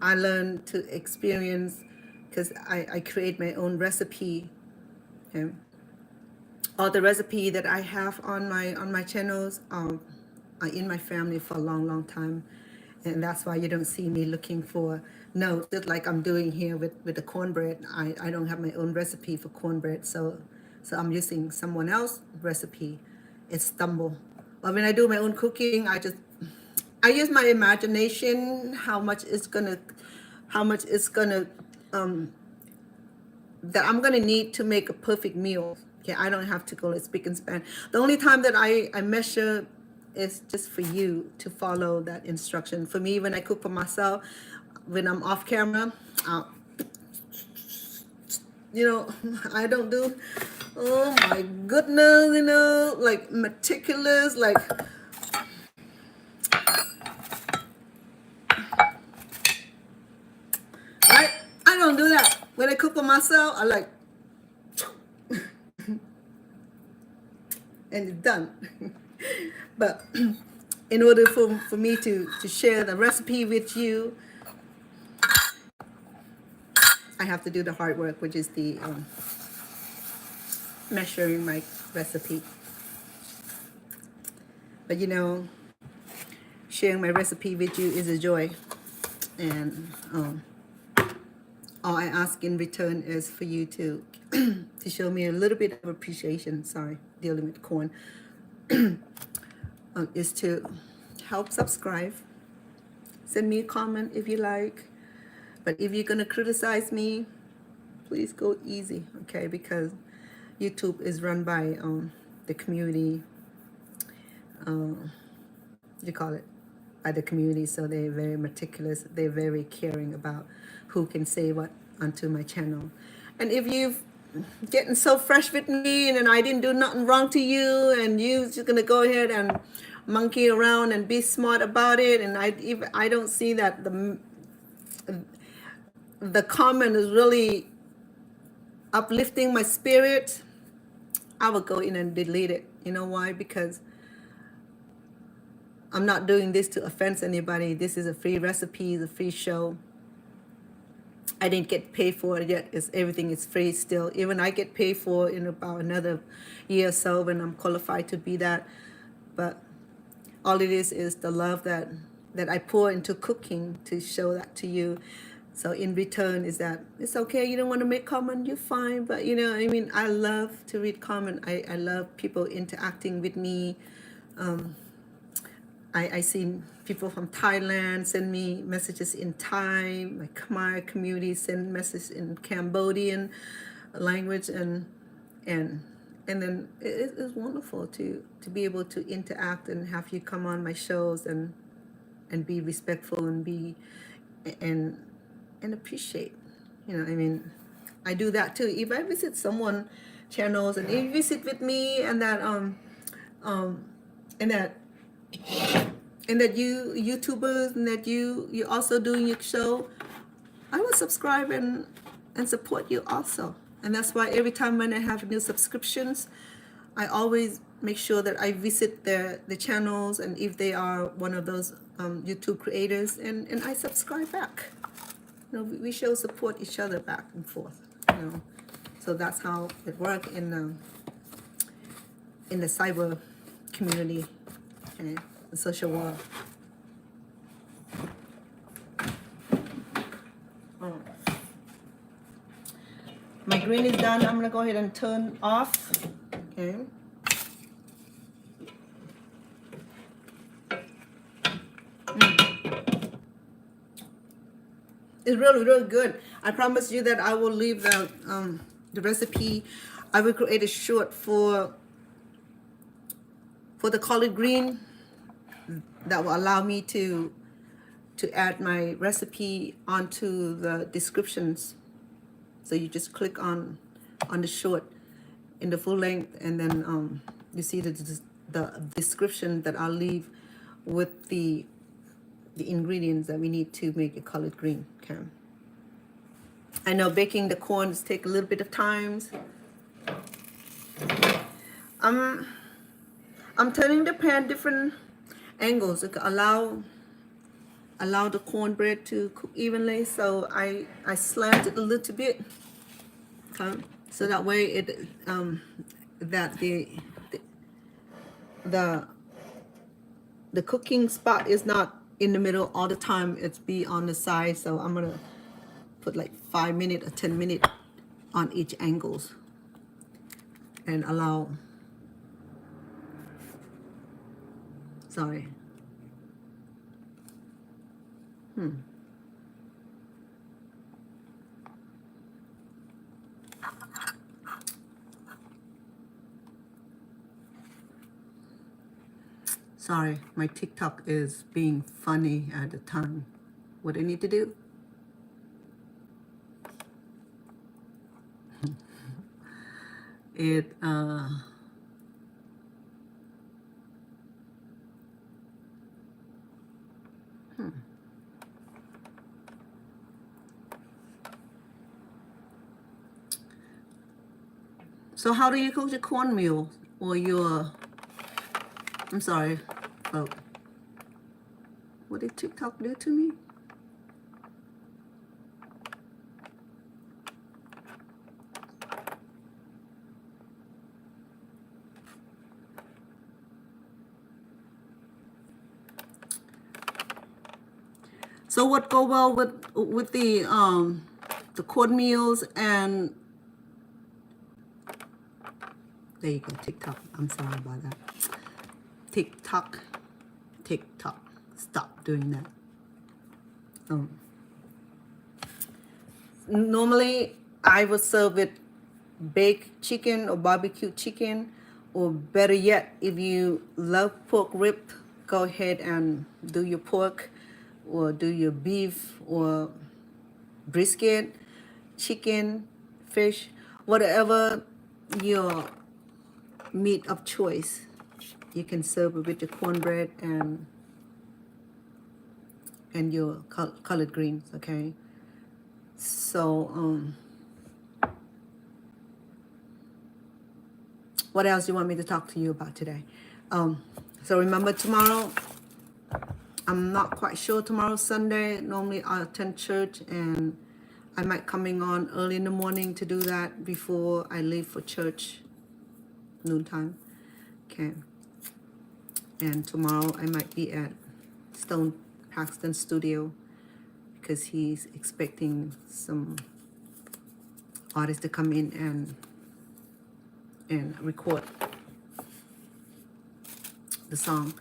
I learned to experience, because I create my own recipe. Okay? All the recipe that I have on my channels are in my family for a long time, and that's why you don't see me looking for notes, just like I'm doing here with the cornbread. I don't have my own recipe for cornbread, so I'm using someone else's recipe. It's stumble. But when I do my own cooking, I use my imagination, how much it's gonna that I'm gonna need to make a perfect meal. Okay, I don't have to go like speak and span. The only time that I measure is just for you to follow that instruction. For me, when I cook for myself, when I'm off camera, I don't do, oh my goodness, like meticulous, like, right? I don't do that. When I cook for myself, I like, and it's done. But in order for me to share the recipe with you, I have to do the hard work, which is the measuring my recipe. But sharing my recipe with you is a joy, and all I ask in return is for you to to show me a little bit of appreciation. Sorry, dealing with corn. Is to help subscribe, send me a comment if you like, but if you're gonna criticize me, please go easy, okay? Because YouTube is run by the community, you call it, by the community, so they're very meticulous, they're very caring about who can say what onto my channel. And if you've getting so fresh with me and I didn't do nothing wrong to you, and you just gonna go ahead and monkey around and be smart about it, and I don't see that the comment is really uplifting my spirit, I will go in and delete it. You know why? Because I'm not doing this to offend anybody. This is a free recipe, it's a free show. I didn't get paid for it yet. Everything is free still. Even I get paid for in about another year or so when I'm qualified to be that. But all it is the love that I pour into cooking to show that to you. So in return is that it's okay. You don't want to make comment, you're fine. But I love to read comment. I love people interacting with me. I seen people from Thailand send me messages in Thai. My Khmer community send messages in Cambodian language, and then it's wonderful to be able to interact and have you come on my shows and be respectful and be and appreciate. I do that too. If I visit someone channels and if you visit with me and that and that you YouTubers and that you also doing your show, I will subscribe and support you also. And that's why every time when I have new subscriptions, I always make sure that I visit the channels, and if they are one of those YouTube creators, and I subscribe back. We show support each other back and forth. So that's how it works in the cyber community, okay, the social world. My green is done. I'm gonna go ahead and turn off. Okay. It's really, really good. I promise you that I will leave the recipe. I will create a short for the collard green that will allow me to add my recipe onto the descriptions. So you just click on the short in the full length, and then you see the description that I'll leave with the ingredients that we need to make a collard green. Okay. I know baking the corns take a little bit of time. I'm turning the pan different angles to allow the cornbread to cook evenly. So I slant it a little bit, okay? So that way it that the cooking spot is not in the middle all the time. It's be on the side. So I'm gonna put like 5 minutes or 10 minutes on each angles and allow. Sorry. Sorry, my TikTok is being funny at the time. What I need to do? It So how do you cook your cornmeal or your? I'm sorry, folks. What did TikTok do to me? So what go well with the cornmeals and there you go, TikTok. I'm sorry about that. TikTok. Stop doing that. Normally I would serve it baked chicken or barbecue chicken, or better yet, if you love pork rib, go ahead and do your pork or do your beef or brisket, chicken, fish, whatever your meat of choice. You can serve it with your cornbread and your collard greens, okay? So what else do you want me to talk to you about today? So remember tomorrow, I'm not quite sure. Tomorrow's Sunday. Normally I attend church, and I might coming on early in the morning to do that before I leave for church, noontime. Okay. And tomorrow I might be at Stone Paxton Studio because he's expecting some artists to come in and record the song.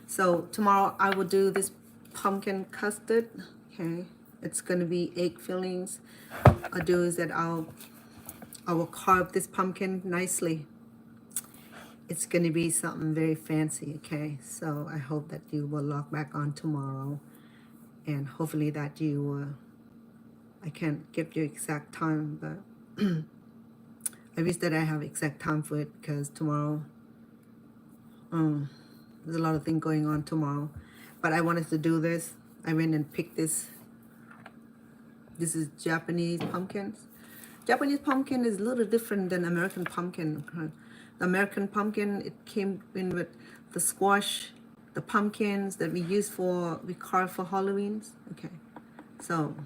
So tomorrow I will do this pumpkin custard. Okay, it's gonna be egg fillings. I'll do is that I will carve this pumpkin nicely. It's gonna be something very fancy. Okay, so I hope that you will log back on tomorrow, and hopefully that you I can't give you exact time, but I wish that I have exact time for it because tomorrow there's a lot of things going on tomorrow, but I wanted to do this. I went and picked this. This is Japanese pumpkins. Japanese pumpkin is a little different than American pumpkin. The American pumpkin, it came in with the squash, the pumpkins that we carve for Halloweens. Okay, so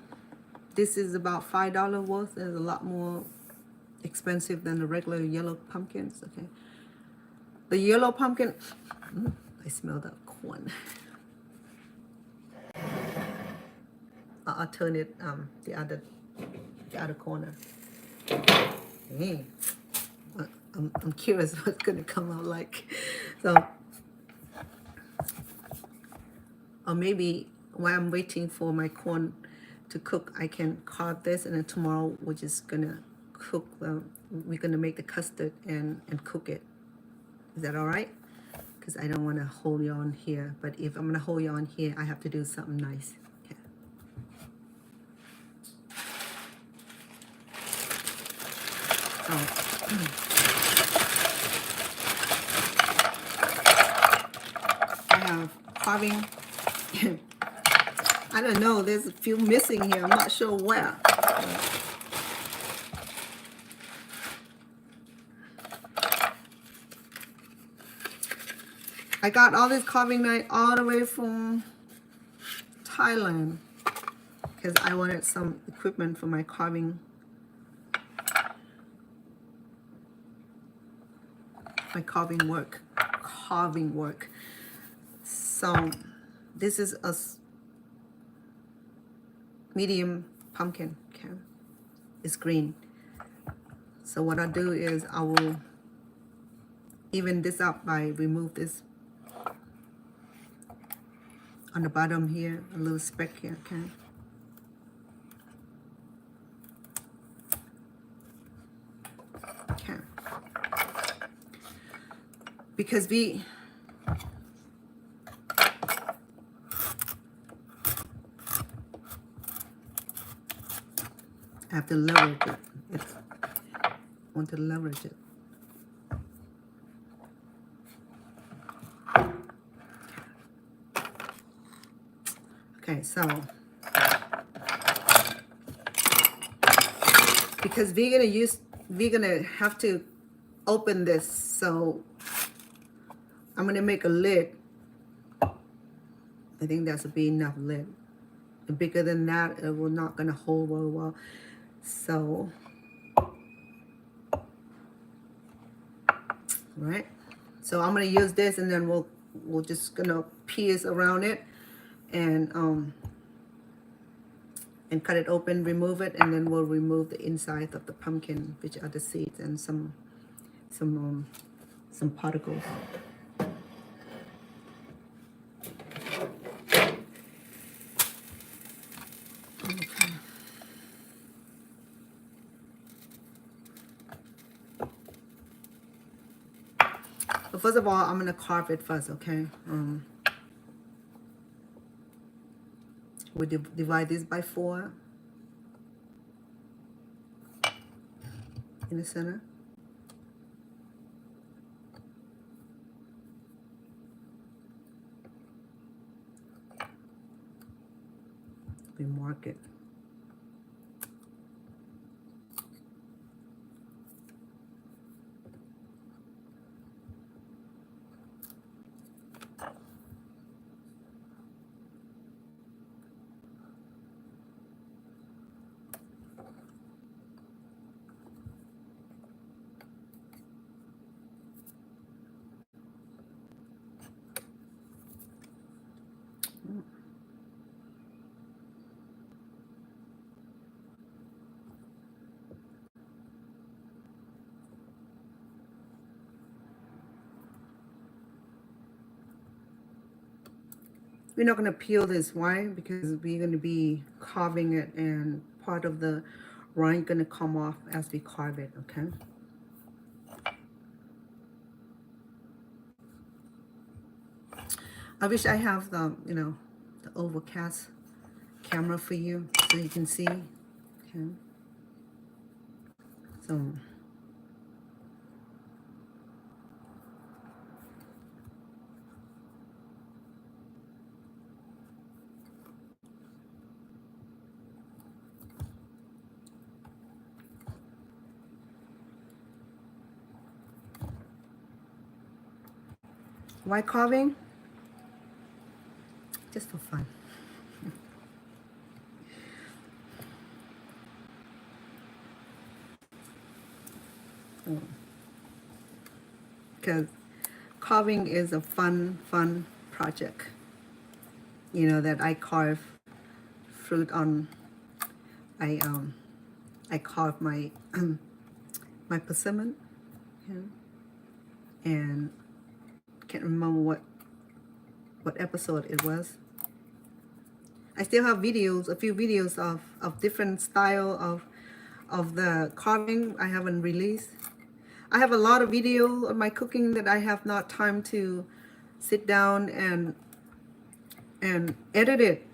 this is about $5 worth. It's a lot more expensive than the regular yellow pumpkins. Okay, the yellow pumpkin. I smell that corn. I'll turn it the other corner. Hey, I'm curious what's gonna come out like. So, or maybe while I'm waiting for my corn to cook, I can carve this, and then tomorrow we're just gonna cook. We're gonna make the custard and cook it. Is that all right? Because I don't want to hold you on here. But if I'm gonna hold you on here, I have to do something nice. Okay. I have carving. I don't know. There's a few missing here. I'm not sure where. I got all this carving knife all the way from Thailand because I wanted some equipment for my carving work. So this is a medium pumpkin. Okay, it's green. So what I do is I will even this up by remove this on the bottom here, a little speck here. Okay. Okay. Because we have to leverage it. I want to leverage it. Okay, so because we're gonna have to open this, so I'm gonna make a lid. I think that's a big enough lid. And bigger than that, it will not gonna hold very well. So, right. So I'm gonna use this, and then we'll just gonna pierce around it, and cut it open, remove it, and then we'll remove the inside of the pumpkin, which are the seeds and some particles. Okay. But first of all, I'm gonna carve it first, okay? We divide this by 4 in the center. We mark it. We're not going to peel this. Why? Because we're going to be carving it, and part of the rind going to come off as we carve it, okay? I wish I have the, the overcast camera for you so you can see, okay? So, why carving? Just for fun. Because carving is a fun project. That I carve fruit on. I carve my my persimmon, and can't remember what episode it was. I still have videos, a few videos of different style of the carving I haven't released. I have a lot of video of my cooking that I have not time to sit down and edit it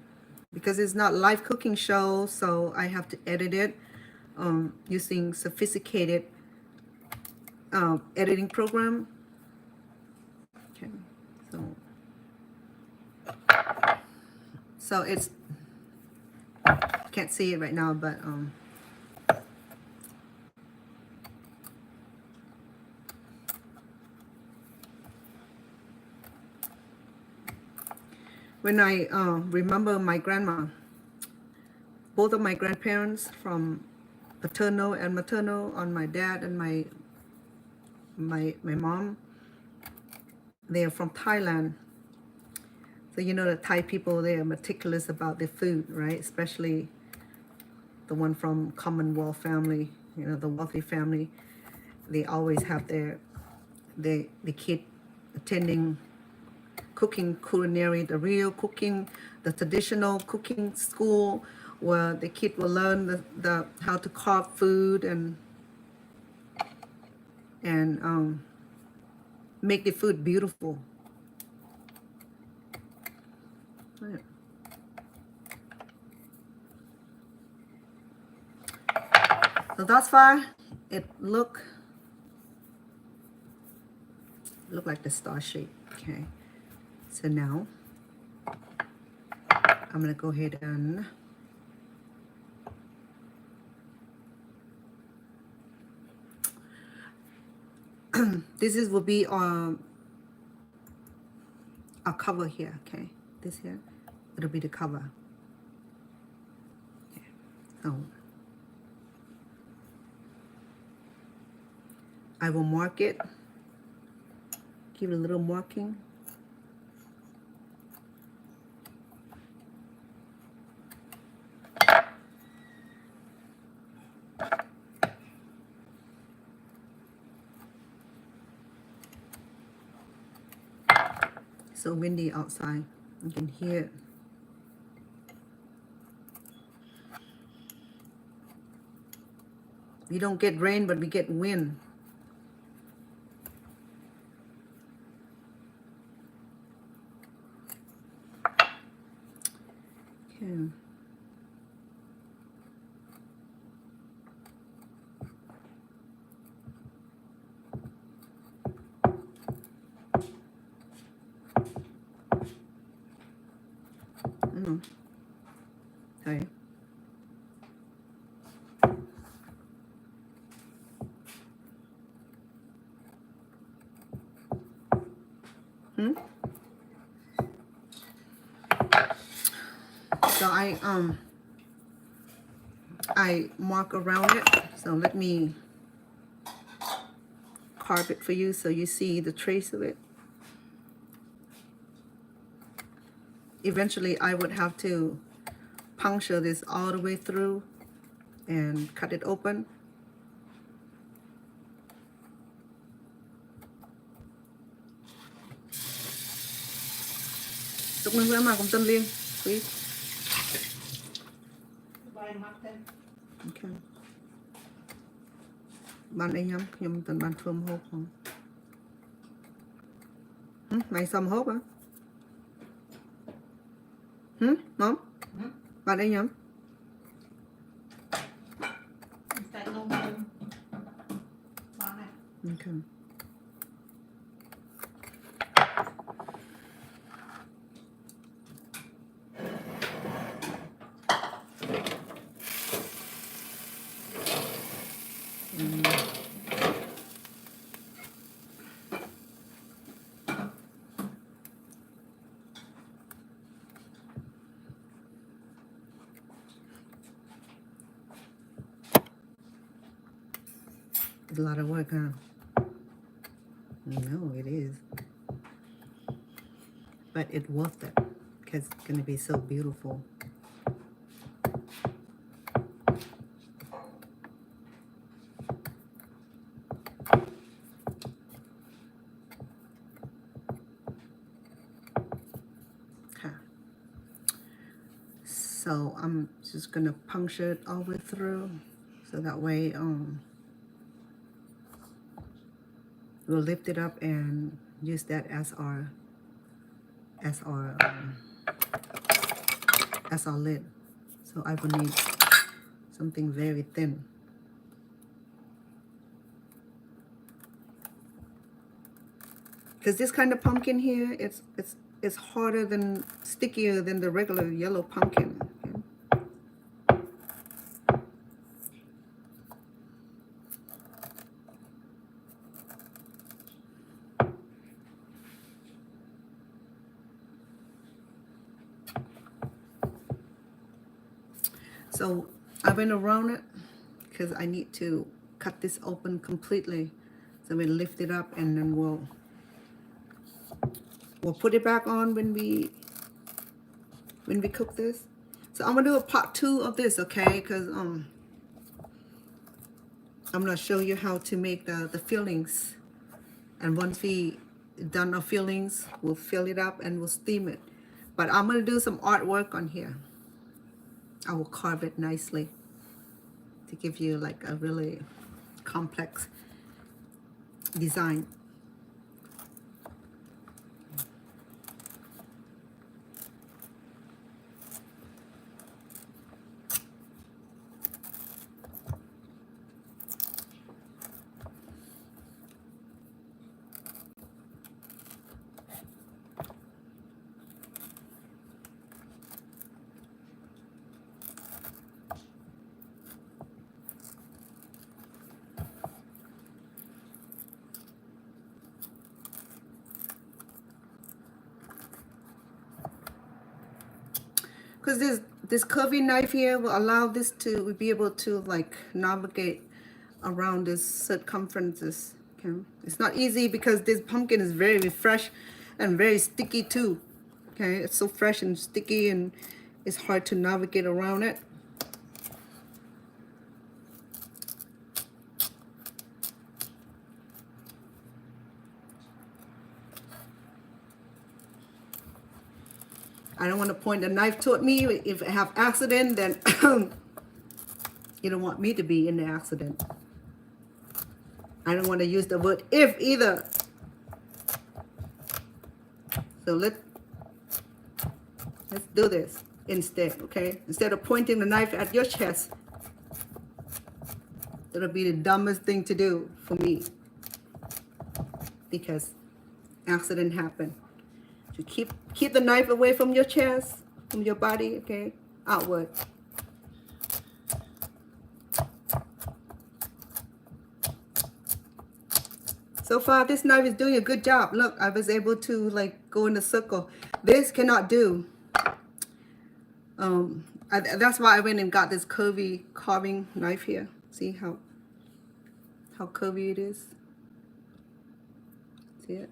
because it's not live cooking show, so I have to edit it using sophisticated editing program. Okay, so it's, can't see it right now, but when I remember my grandma, both of my grandparents from paternal and maternal on my dad and my mom, they are from Thailand. So you know the Thai people, they are meticulous about their food, right? Especially the one from Commonwealth family, you know, the wealthy family. They always have the kid attending cooking culinary, the real cooking, the traditional cooking school where the kid will learn the how to carve food and make the food beautiful. Right. So thus far, it look like the star shape. Okay. So now I'm gonna go ahead and will be our cover here. Okay, this here, it'll be the cover. Okay. So I will mark it, give it a little marking. So windy outside, you can hear it. We don't get rain, but we get wind. Okay. Okay. So I mark around it. So let me carve it for you so you see the trace of it. Eventually I would have to puncture this all the way through and cut it open. Chúc mừng với mà cùng tân liên, please. Okay. Bạn ấy nhắm tận bạn thơm hộp không? Mày xăm hộp á? Mom? Bạn ấy nhắm? Okay. It's a lot of work, huh? No, it is. But it's worth it because it's going to be so beautiful. So I'm just gonna puncture it all the way through, so that way we'll lift it up and use that as our as our um, as our lid. So I will need something very thin. Because this kind of pumpkin here, it's harder than, stickier than the regular yellow pumpkin. Okay? So I went around it because I need to cut this open completely. So we lift it up and then we'll put it back on when we cook this. So I'm gonna do a part 2 of this, okay? Because I'm gonna show you how to make the fillings. And once we done our fillings, we'll fill it up and we'll steam it. But I'm gonna do some artwork on here. I will carve it nicely to give you like a really complex design. Because this curvy knife here will allow this to be able to like navigate around this circumferences. Okay, it's not easy because this pumpkin is very fresh and very sticky too. Okay, it's so fresh and sticky and it's hard to navigate around it. I don't want to point the knife toward me. If I have accident, then you don't want me to be in the accident. I don't want to use the word if either. So let's do this instead, okay? Instead of pointing the knife at your chest, that'll be the dumbest thing to do for me because accident happened. So keep the knife away from your chest, from your body, okay? Outward. So far, this knife is doing a good job. Look, I was able to like go in a circle. This cannot do. That's why I went and got this curvy carving knife here. See how curvy it is? See it?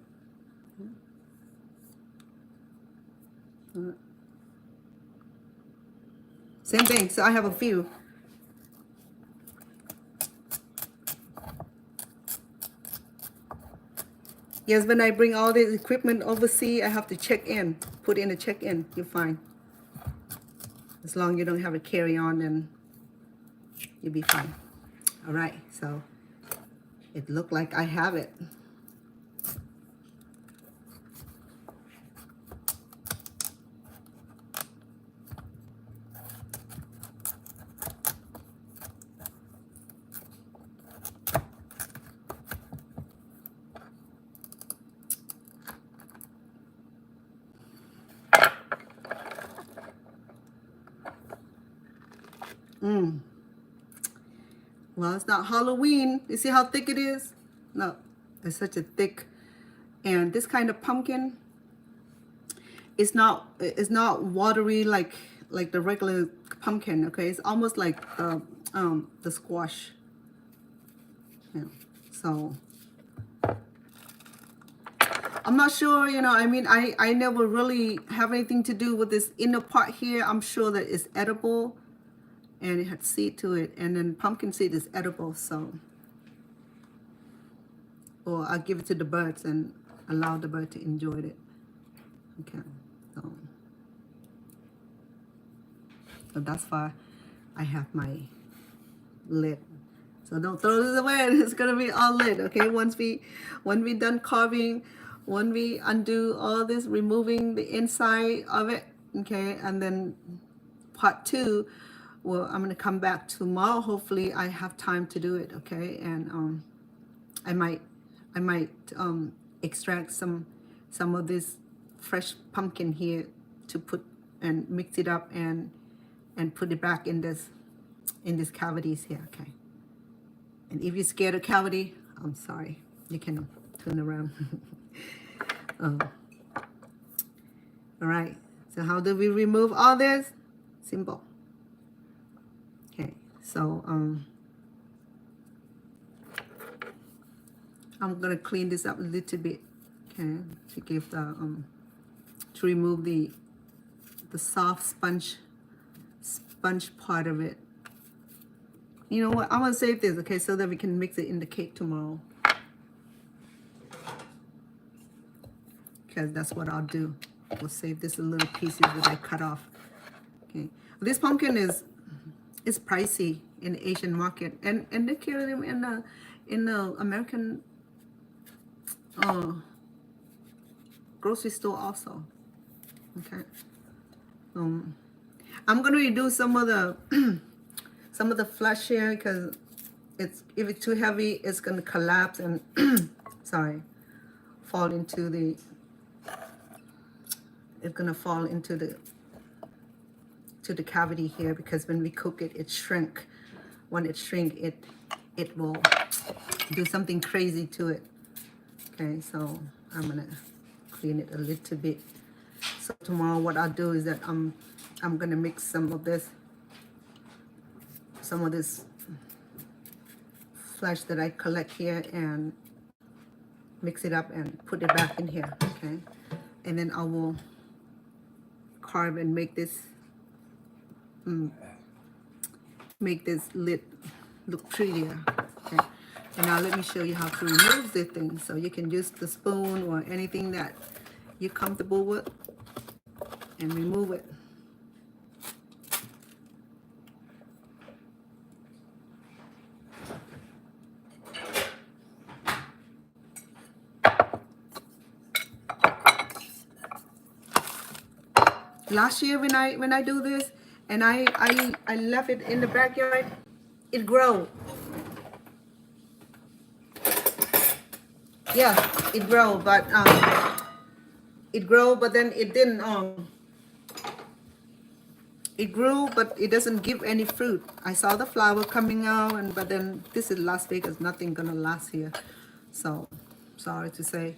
Same thing. So I have a few. Yes, when I bring all this equipment overseas, I have to check in. Put in a check-in. You're fine. As long as you don't have a carry-on, then you'll be fine. All right. So it looked like I have it. Well, it's not Halloween. You see how thick it is? No, it's such a thick. And this kind of pumpkin, it's not watery like the regular pumpkin. Okay, it's almost like the squash. Yeah. So I'm not sure. You know, I mean, I never really have anything to do with this inner part here. I'm sure that it's edible. And it had seed to it, and then pumpkin seed is edible, so. Or I'll give it to the birds and allow the bird to enjoy it. Okay, so. So that's why I have my lid. So don't throw this away. It's gonna be all lid, okay? When we done carving, when we undo all this, removing the inside of it, okay? And then part 2, well, I'm gonna come back tomorrow. Hopefully, I have time to do it, okay? And I might extract some of this fresh pumpkin here to put and mix it up and put it back in this cavities here, okay? And if you're scared of cavity, I'm sorry, you can turn around. All right, so how do we remove all this? Simple. Okay, so I'm gonna clean this up a little bit, okay, to give the to remove the soft sponge part of it. You know what? I'm gonna save this, okay, so that we can mix it in the cake tomorrow. Because that's what I'll do. We'll save this little pieces that I cut off. Okay. This pumpkin is pricey in the Asian market, and they carry them in the American grocery store also. Okay. I'm gonna redo some of the flesh here because if it's too heavy, it's gonna collapse and sorry, fall into the. It's gonna fall into the cavity here because when we cook it, it shrink. When it shrink, it will do something crazy to it. Okay, so I'm gonna clean it a little bit. So tomorrow, what I'll do is that I'm gonna mix some of this flesh that I collect here and mix it up and put it back in here. Okay, and then I will carve and make this lid look prettier. Okay, and now let me show you how to remove the thing. So you can use the spoon or anything that you're comfortable with and remove it. Last year when I do this and I left it in the backyard, it grow. Yeah, it grow, but then it didn't it grew, but it doesn't give any fruit. I saw the flower coming out, but then this is Las Vegas, nothing gonna last here. So sorry to say.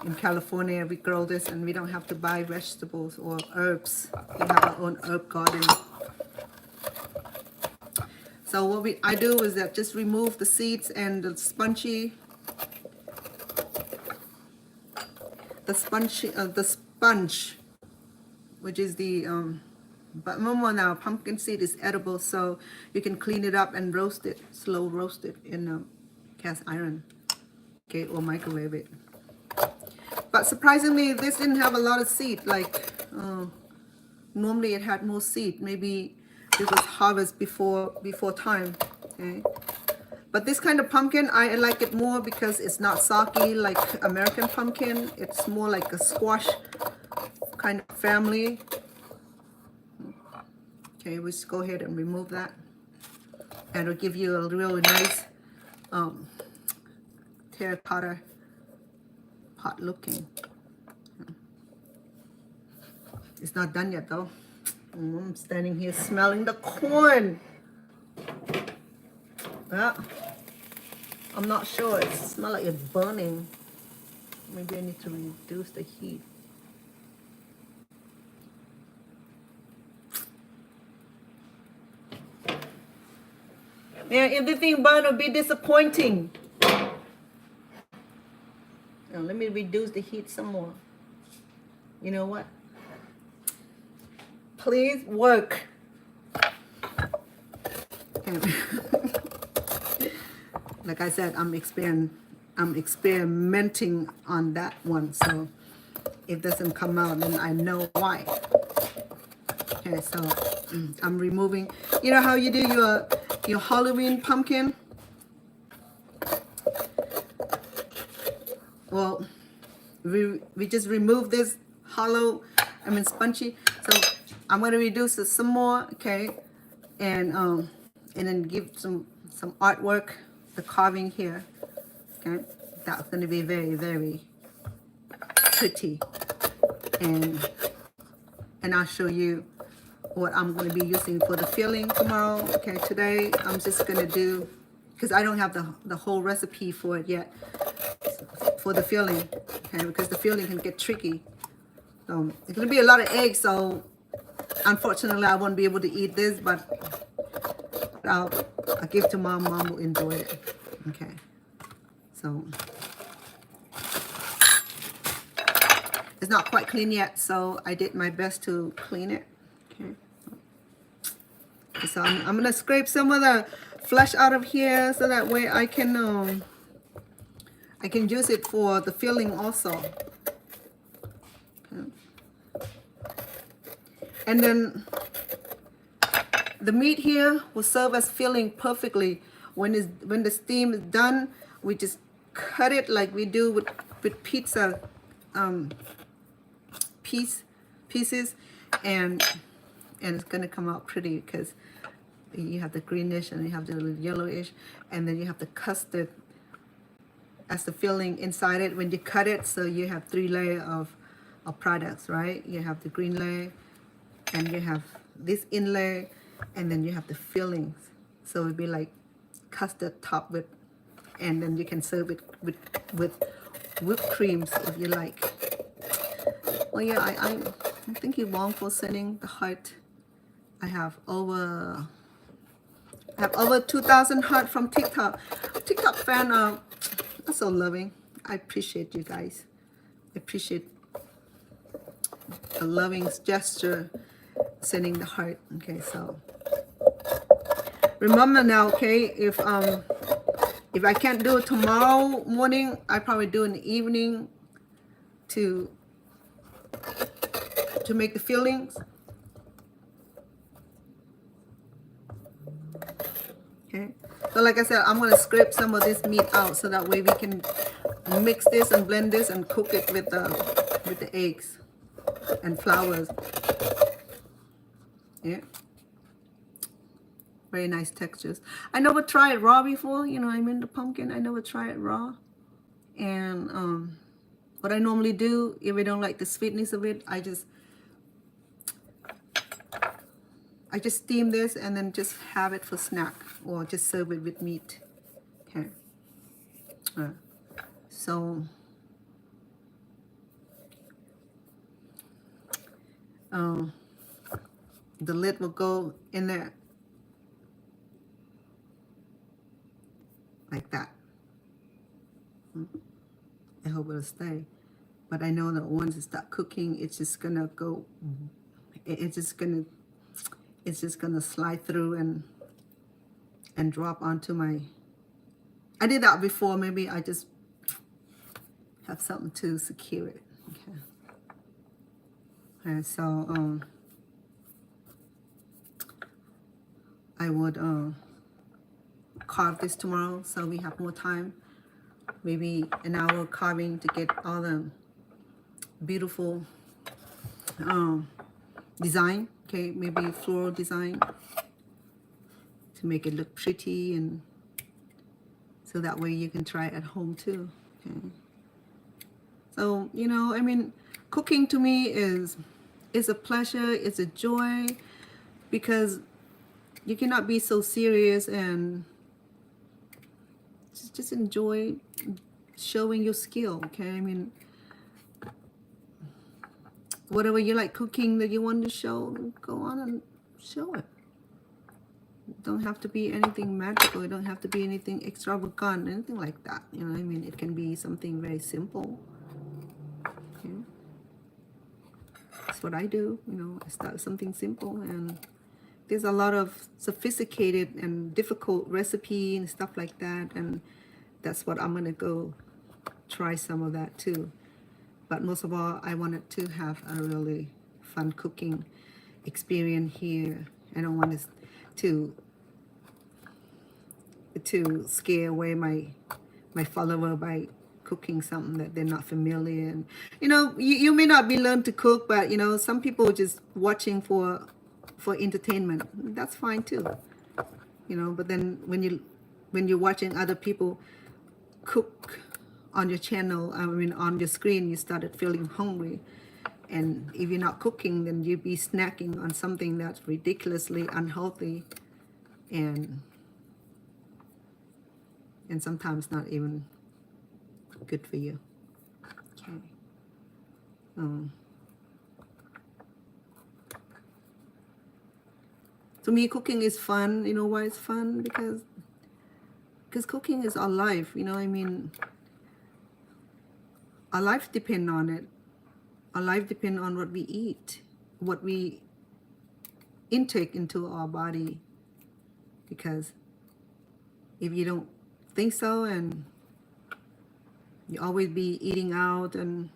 In California, we grow this and we don't have to buy vegetables or herbs. We have our own herb garden. So what I do is that just remove the seeds and the sponge, which is the but now pumpkin seed is edible, so you can clean it up and roast it, slow roast it in a cast iron, okay, or microwave it. But surprisingly, this didn't have a lot of seed. Like normally, it had more seed. Maybe it was harvest before time. Okay, but this kind of pumpkin, I like it more because it's not soggy like American pumpkin. It's more like a squash kind of family. Okay, we just go ahead and remove that, and it'll give you a really nice terracotta pot looking. It's not done yet though. I'm standing here smelling the corn. Yeah, I'm not sure. It smells like it's burning. Maybe I need to reduce the heat. Yeah, if the thing burn, it'll be disappointing. Now, let me reduce the heat some more. You know what? Please work. Like I said, I'm experimenting on that one. So if it doesn't come out, then I know why. Okay, so I'm removing, you know how you do your Halloween pumpkin? Well, we just remove this hollow, spongy. So I'm gonna reduce it some more, okay? And then give some artwork, the carving here, okay? That's gonna be very, very pretty. And I'll show you what I'm going to be using for the filling tomorrow. Okay, today I'm just going to do, because I don't have the whole recipe for it yet, for the filling, okay, because the filling can get tricky. So it's going to be a lot of eggs, so unfortunately I won't be able to eat this, but I'll give to mom. Mom will enjoy it. Okay, so it's not quite clean yet, so I did my best to clean it. Okay. So I'm gonna scrape some of the flesh out of here, so that way I can use it for the filling also. Okay. And then the meat here will serve as filling perfectly. When the steam is done, we just cut it like we do with pizza pieces, and it's gonna come out pretty, because you have the greenish and you have the yellowish, and then you have the custard as the filling inside it when you cut it. So you have 3 layers of products, right? You have the green layer, and you have this inlay, and then you have the fillings. So it'd be like custard top with, and then you can serve it with whipped creams if you like. Well, yeah, I'm thinking long for sending the heart. I have over 2,000 heart from TikTok. TikTok fan are so loving. I appreciate you guys. I appreciate the loving gesture, sending the heart. Okay, so remember now, okay, if I can't do it tomorrow morning, I probably do in the evening to make the fillings. Okay, so like I said, I'm gonna scrape some of this meat out, so that way we can mix this and blend this and cook it with the eggs and flours. Yeah, very nice textures. I never tried raw before. You know, the pumpkin. I never tried it raw. And what I normally do, if I don't like the sweetness of it, I just steam this and then just have it for snack, or just serve it with meat. Okay. So the lid will go in there like that. I hope it'll stay. But I know that once it starts cooking, it's just gonna go. It's just gonna slide through and drop onto my. I did that before. Maybe I just have something to secure it. Okay. And so I would carve this tomorrow, so we have more time. Maybe an hour carving to get all the beautiful design. Okay, maybe floral design to make it look pretty, and so that way you can try it at home too. Okay. So cooking to me is a pleasure. It's a joy, because you cannot be so serious and just enjoy showing your skill. Okay, whatever you like cooking that you want to show, go on and show it. It don't have to be anything magical. It don't have to be anything extravagant, anything like that. It can be something very simple. Okay. That's what I do. I start something simple, and there's a lot of sophisticated and difficult recipe and stuff like that, and that's what I'm gonna go try some of that too. But most of all, I wanted to have a really fun cooking experience here. I don't want to to scare away my follower by cooking something that they're not familiar. And you may not be learned to cook, but some people are just watching for entertainment. That's fine too. But then when you're watching other people cook on your channel, I mean on your screen, you started feeling hungry. And if you're not cooking, then you'd be snacking on something that's ridiculously unhealthy and sometimes not even good for you. Okay. To me, cooking is fun. You know why it's fun? Because cooking is our life. I mean, our life depend on it. Our life depend on what we eat, what we intake into our body. Because if you don't think so, and you always be eating out and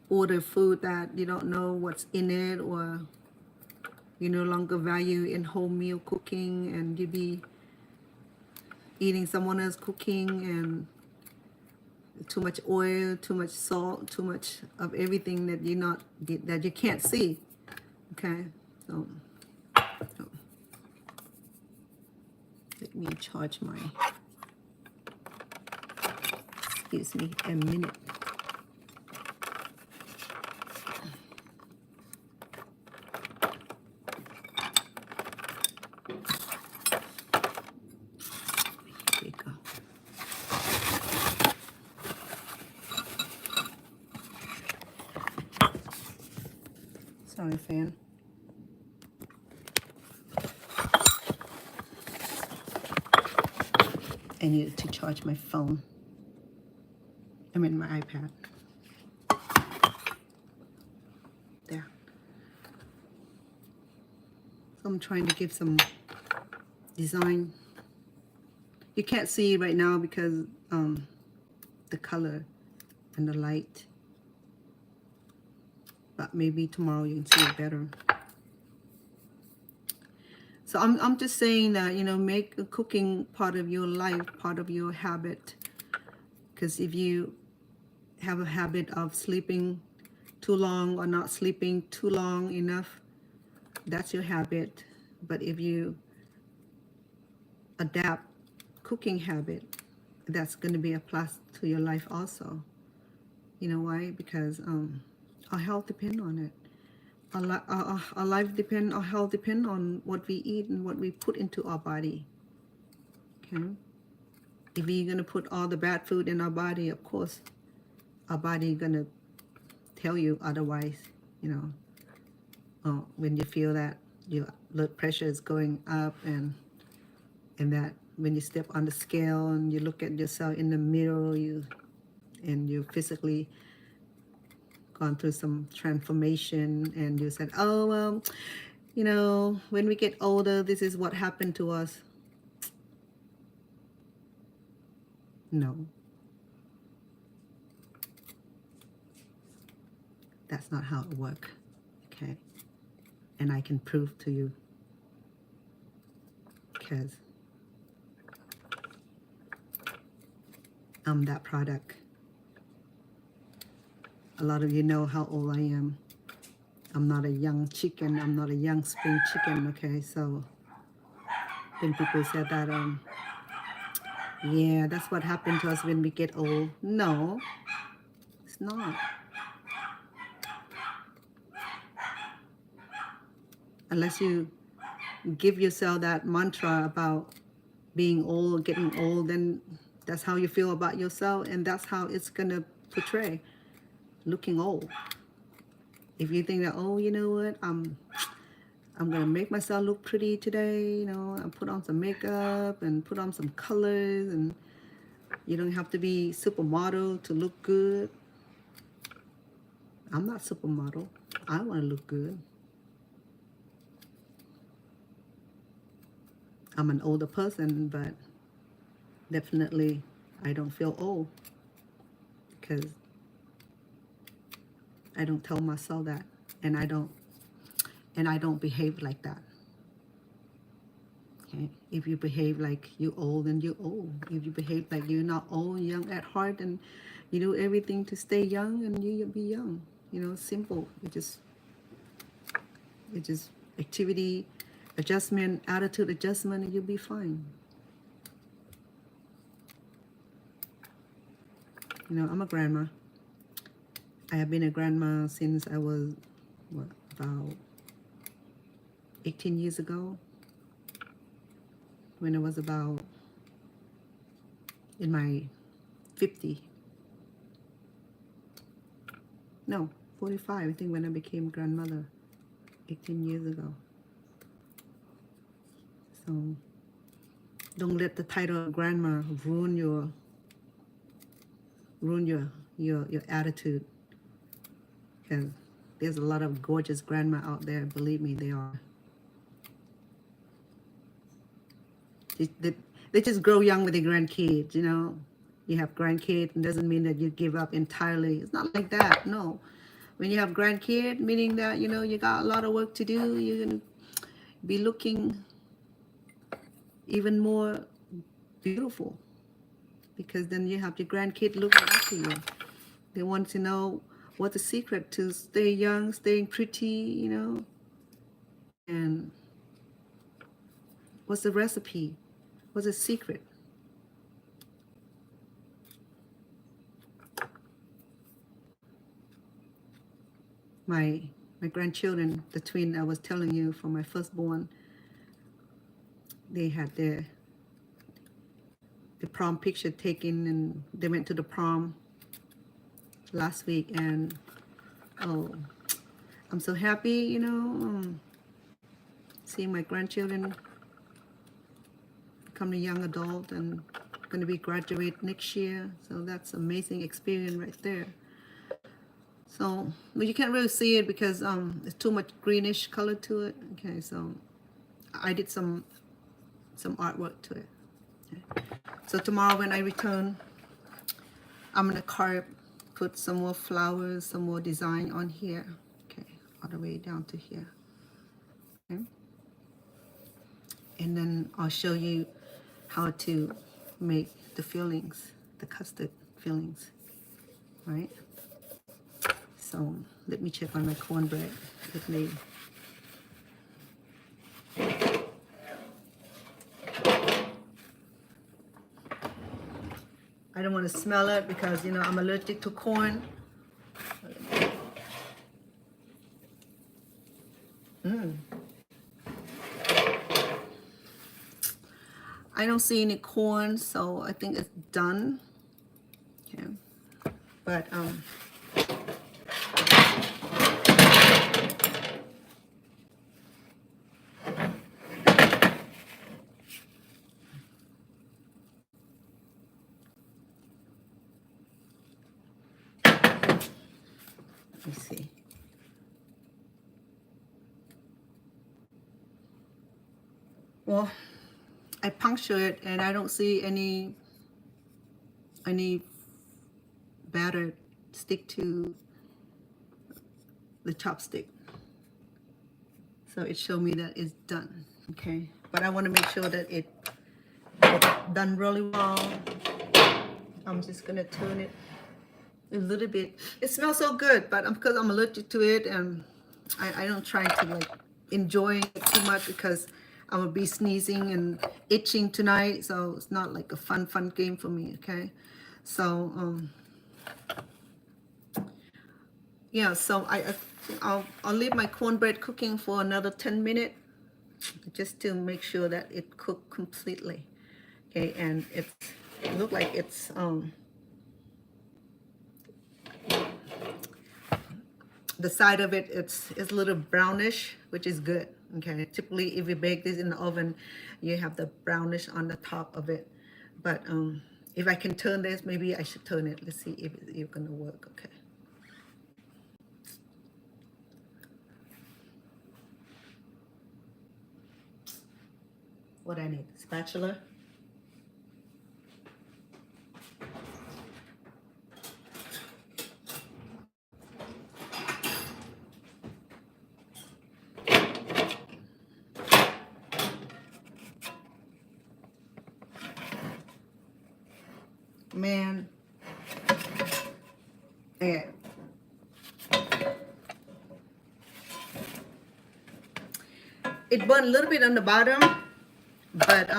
order food that you don't know what's in it, or you no longer value in home meal cooking, and you be eating someone else cooking, and too much oil, too much salt, too much of everything that you can't see. Okay, so let me charge my. Excuse me a minute. There you go. Sorry, fan. I needed to charge my phone. I mean my iPad. There. So I'm trying to give some design. You can't see right now because the color and the light. But maybe tomorrow you can see it better. So I'm just saying that, make cooking part of your life, part of your habit. Because if you have a habit of sleeping too long or not sleeping too long enough, that's your habit. But if you adapt cooking habit, that's going to be a plus to your life also. You know why? Because our health depends on it. Our life depend, our health depend on what we eat and what we put into our body. Okay. If you're gonna put all the bad food in our body, of course, our body gonna tell you otherwise. When you feel that your blood pressure is going up, and that when you step on the scale and you look at yourself in the mirror, you physically gone through some transformation, and you said, oh well, when we get older, this is what happened to us. No, that's not how it works. Okay, and I can prove to you, because I'm that product. A lot of you know how old I am. I'm not a young chicken. I'm not a young spring chicken. Okay, so when people said that, yeah, that's what happened to us when we get old. No, it's not. Unless you give yourself that mantra about being old, getting old, then that's how you feel about yourself, and that's how it's gonna portray, looking old. If you think that, oh, you know what, I'm gonna make myself look pretty today, I put on some makeup and put on some colors, and you don't have to be supermodel to look good. I'm not supermodel. I want to look good. I'm an older person, but definitely I don't feel old, because I don't tell myself that, and I don't behave like that. Okay? If you behave like you're old, then you're old. If you behave like you're not old, young at heart, and you do everything to stay young, and you'll be young. You know, simple. It just activity adjustment, attitude adjustment, and you'll be fine. You know, I'm a grandma. I have been a grandma since I was, what, about 18 years ago, when I was about in my 50. No, 45, I think, when I became grandmother 18 years ago. So don't let the title of grandma ruin your attitude. Because there's a lot of gorgeous grandma out there. Believe me, they are. They just grow young with their grandkids, you know. You have grandkids, it doesn't mean that you give up entirely. It's not like that, no. When you have grandkids, meaning that, you know, you got a lot of work to do. You're going to be looking even more beautiful, because then you have your grandkid looking after you. They want to know what the secret to stay young, staying pretty, you know, and what's the recipe, what's the secret. My grandchildren, the twin I was telling you, from my firstborn, they had the prom picture taken, and they went to the prom last week, and oh, I'm so happy, you know, seeing my grandchildren become a young adult and going to be graduate next year. So that's amazing experience right there. So, well, you can't really see it because there's too much greenish color to it. Okay, so I did some artwork to it. Okay. So tomorrow when I return, I'm gonna carve, put some more flowers, some more design on here. Okay, all the way down to here. Okay. And then I'll show you how to make the fillings, the custard fillings, right? So let me check on my cornbread. It may. I don't want to smell it because, you know, I'm allergic to corn. I don't see any corn, so I think it's done. Okay. But let me see. Well, I puncture it and I don't see any batter stick to the chopstick. So it showed me that it's done. Okay. But I want to make sure that it's done really well. I'm just gonna turn it a little bit. It smells so good, but because I'm allergic to it, and I don't try to like enjoy it too much because I'm gonna be sneezing and itching tonight, so it's not like a fun game for me. Okay, so yeah, so I'll leave my cornbread cooking for another 10 minutes just to make sure that it cooked completely. Okay, and it looked like it's the side of it, it's a little brownish, which is good. Okay, typically if you bake this in the oven, you have the brownish on the top of it. But if I can turn this, maybe I should turn it. Let's see if it's gonna work. Okay. What I need? Spatula. Man. Yeah. It burned a little bit on the bottom, but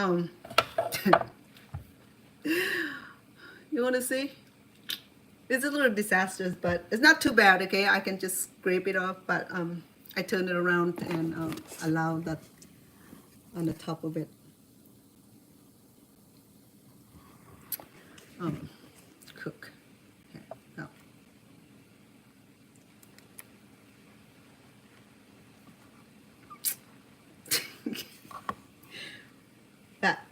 you want to see? It's a little disastrous, but it's not too bad. Okay, I can just scrape it off, but I turn it around and allow that on the top of it. Cook. Okay, now. That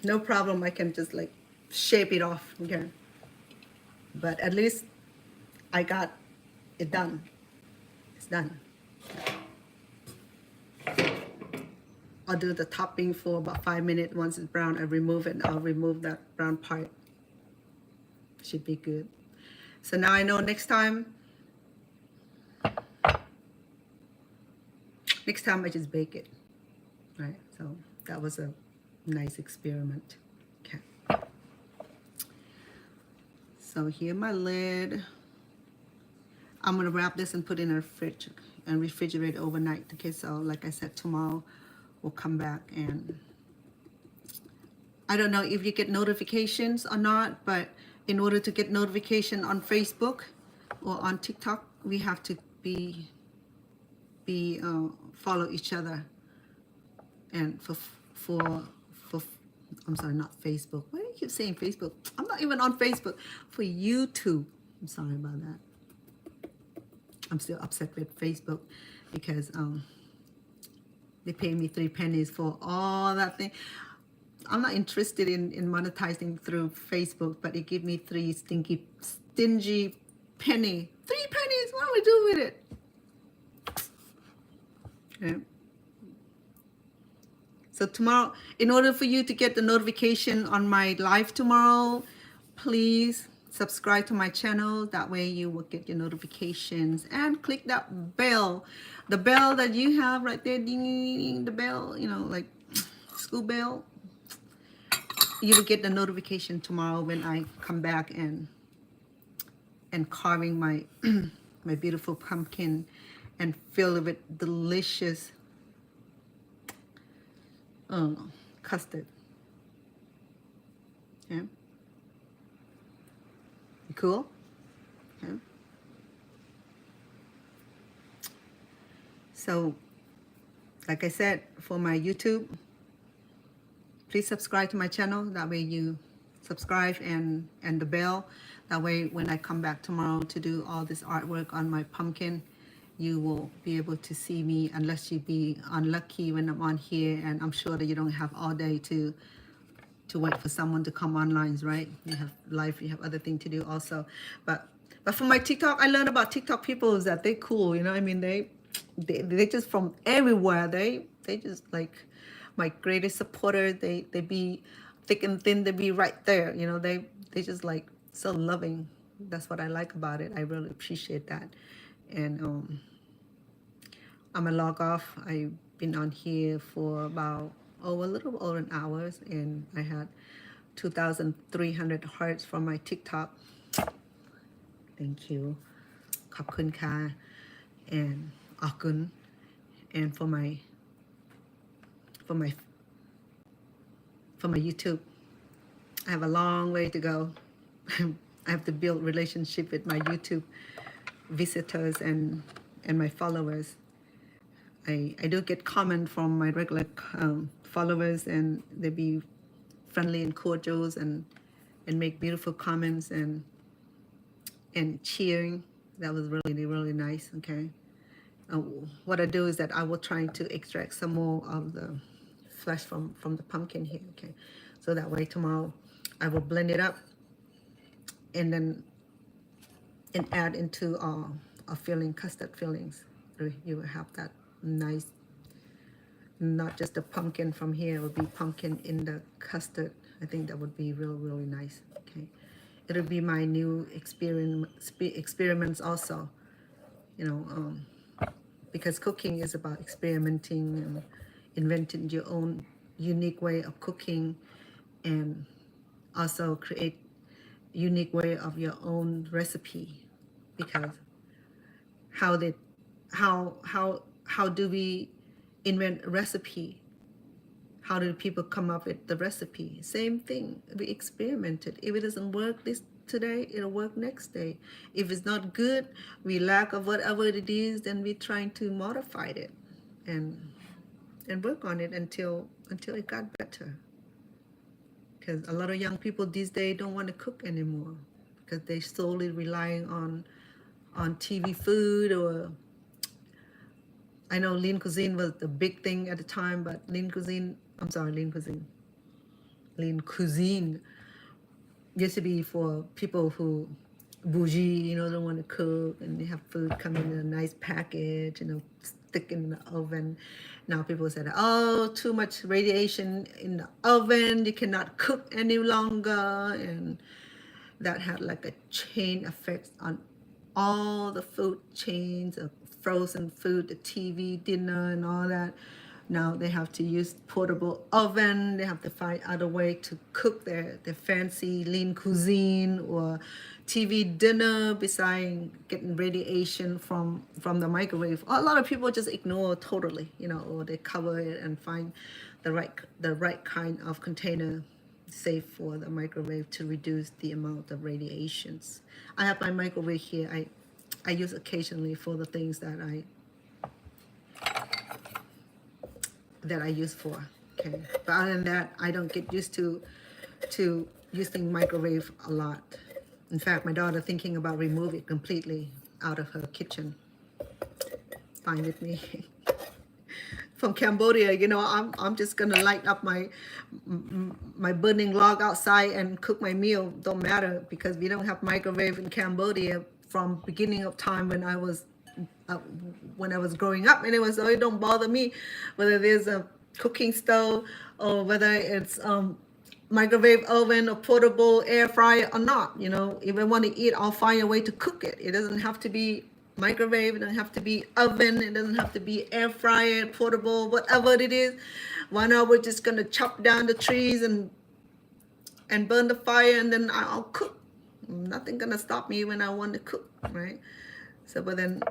no problem. I can just like shape it off again. But at least I got it done. It's done. I'll do the topping for about 5 minutes. Once it's brown, I remove it. I'll remove that brown part. Should be good. So now I know next time I just bake it. Right? So that was a nice experiment. Okay. So here my lid. I'm gonna wrap this and put it in a fridge and refrigerate overnight. Okay, so like I said, tomorrow we'll come back, and I don't know if you get notifications or not, but in order to get notification on Facebook or on TikTok, we have to follow each other. And for I'm sorry, not Facebook. Why do you keep saying Facebook? I'm not even on Facebook. For YouTube. I'm sorry about that. I'm still upset with Facebook because they pay me 3 pennies for all that thing. I'm not interested in monetizing through Facebook, but it give me 3 stingy penny. 3 pennies. What do we do with it? Yeah. So tomorrow, in order for you to get the notification on my live tomorrow, please subscribe to my channel. That way you will get your notifications, and click that bell. The bell that you have right there, ding, ding, ding, the bell, you know, like school bell. You will get the notification tomorrow when I come back and carving my my beautiful pumpkin and fill it with delicious custard. Yeah. Cool? Yeah. So, like I said, for my YouTube, please subscribe to my channel. That way you subscribe and the bell. That way when I come back tomorrow to do all this artwork on my pumpkin, you will be able to see me, unless you be unlucky when I'm on here, and I'm sure that you don't have all day to wait for someone to come online, right? You have life, you have other things to do also. But for my TikTok, I learned about TikTok people is that they cool, you know. I mean, they just from everywhere. They just like my greatest supporter. They be thick and thin. They be right there, you know. They just like so loving. That's what I like about it. I really appreciate that. And I'm gonna log off. I've been on here for about a little over an hour, and I had 2,300 hearts from my TikTok. Thank you. ขอบคุณค่ะ and ขอบคุณ and for my YouTube. I have a long way to go. I have to build relationship with my YouTube visitors and my followers. I do get comment from my regular followers, and they be friendly and cordial and make beautiful comments and cheering. That was really, really nice. Okay. What I do is that I will try to extract some more of the flesh from the pumpkin here. Okay. So that way tomorrow I will blend it up and add into our filling, custard fillings. So you will have that nice, not just the pumpkin from here, it would be pumpkin in the custard. I think that would be really nice. Okay, it'll be my new experiments also, you know, because cooking is about experimenting and inventing your own unique way of cooking, and also create unique way of your own recipe, because how did how do we invent a recipe? How did people come up with the recipe? Same thing. We experimented. If it doesn't work this today, it'll work next day. If it's not good, we lack of whatever it is, then we're trying to modify it and work on it until it got better. Because a lot of young people these days don't want to cook anymore because they're solely relying on TV food. Or I know lean cuisine was the big thing at the time, but lean cuisine used to be for people who bougie, don't want to cook, and they have food coming in a nice package, stick in the oven. Now people said, oh, too much radiation in the oven, you cannot cook any longer, and that had like a chain effect on all the food chains of frozen food, the TV, dinner, and all that. Now they have to use portable oven. They have to find other way to cook their fancy lean cuisine or TV dinner besides getting radiation from the microwave. A lot of people just ignore totally, or they cover it and find the right kind of container safe for the microwave to reduce the amount of radiations. I have my microwave here. I use occasionally for the things that I use for. Okay, but other than that, I don't get used to using microwave a lot. In fact, my daughter thinking about remove it completely out of her kitchen. Fine with me. From Cambodia, I'm just gonna light up my burning log outside and cook my meal. Don't matter, because we don't have microwave in Cambodia from beginning of time when I was growing up. And it don't bother me whether there's a cooking stove or whether it's microwave oven or portable air fryer or not. If I want to eat, I'll find a way to cook it. It doesn't have to be microwave, it doesn't have to be oven, it doesn't have to be air fryer, portable, whatever it is. Why not we're just gonna chop down the trees and burn the fire, and then I'll cook. Nothing gonna stop me when I want to cook, right? So, but then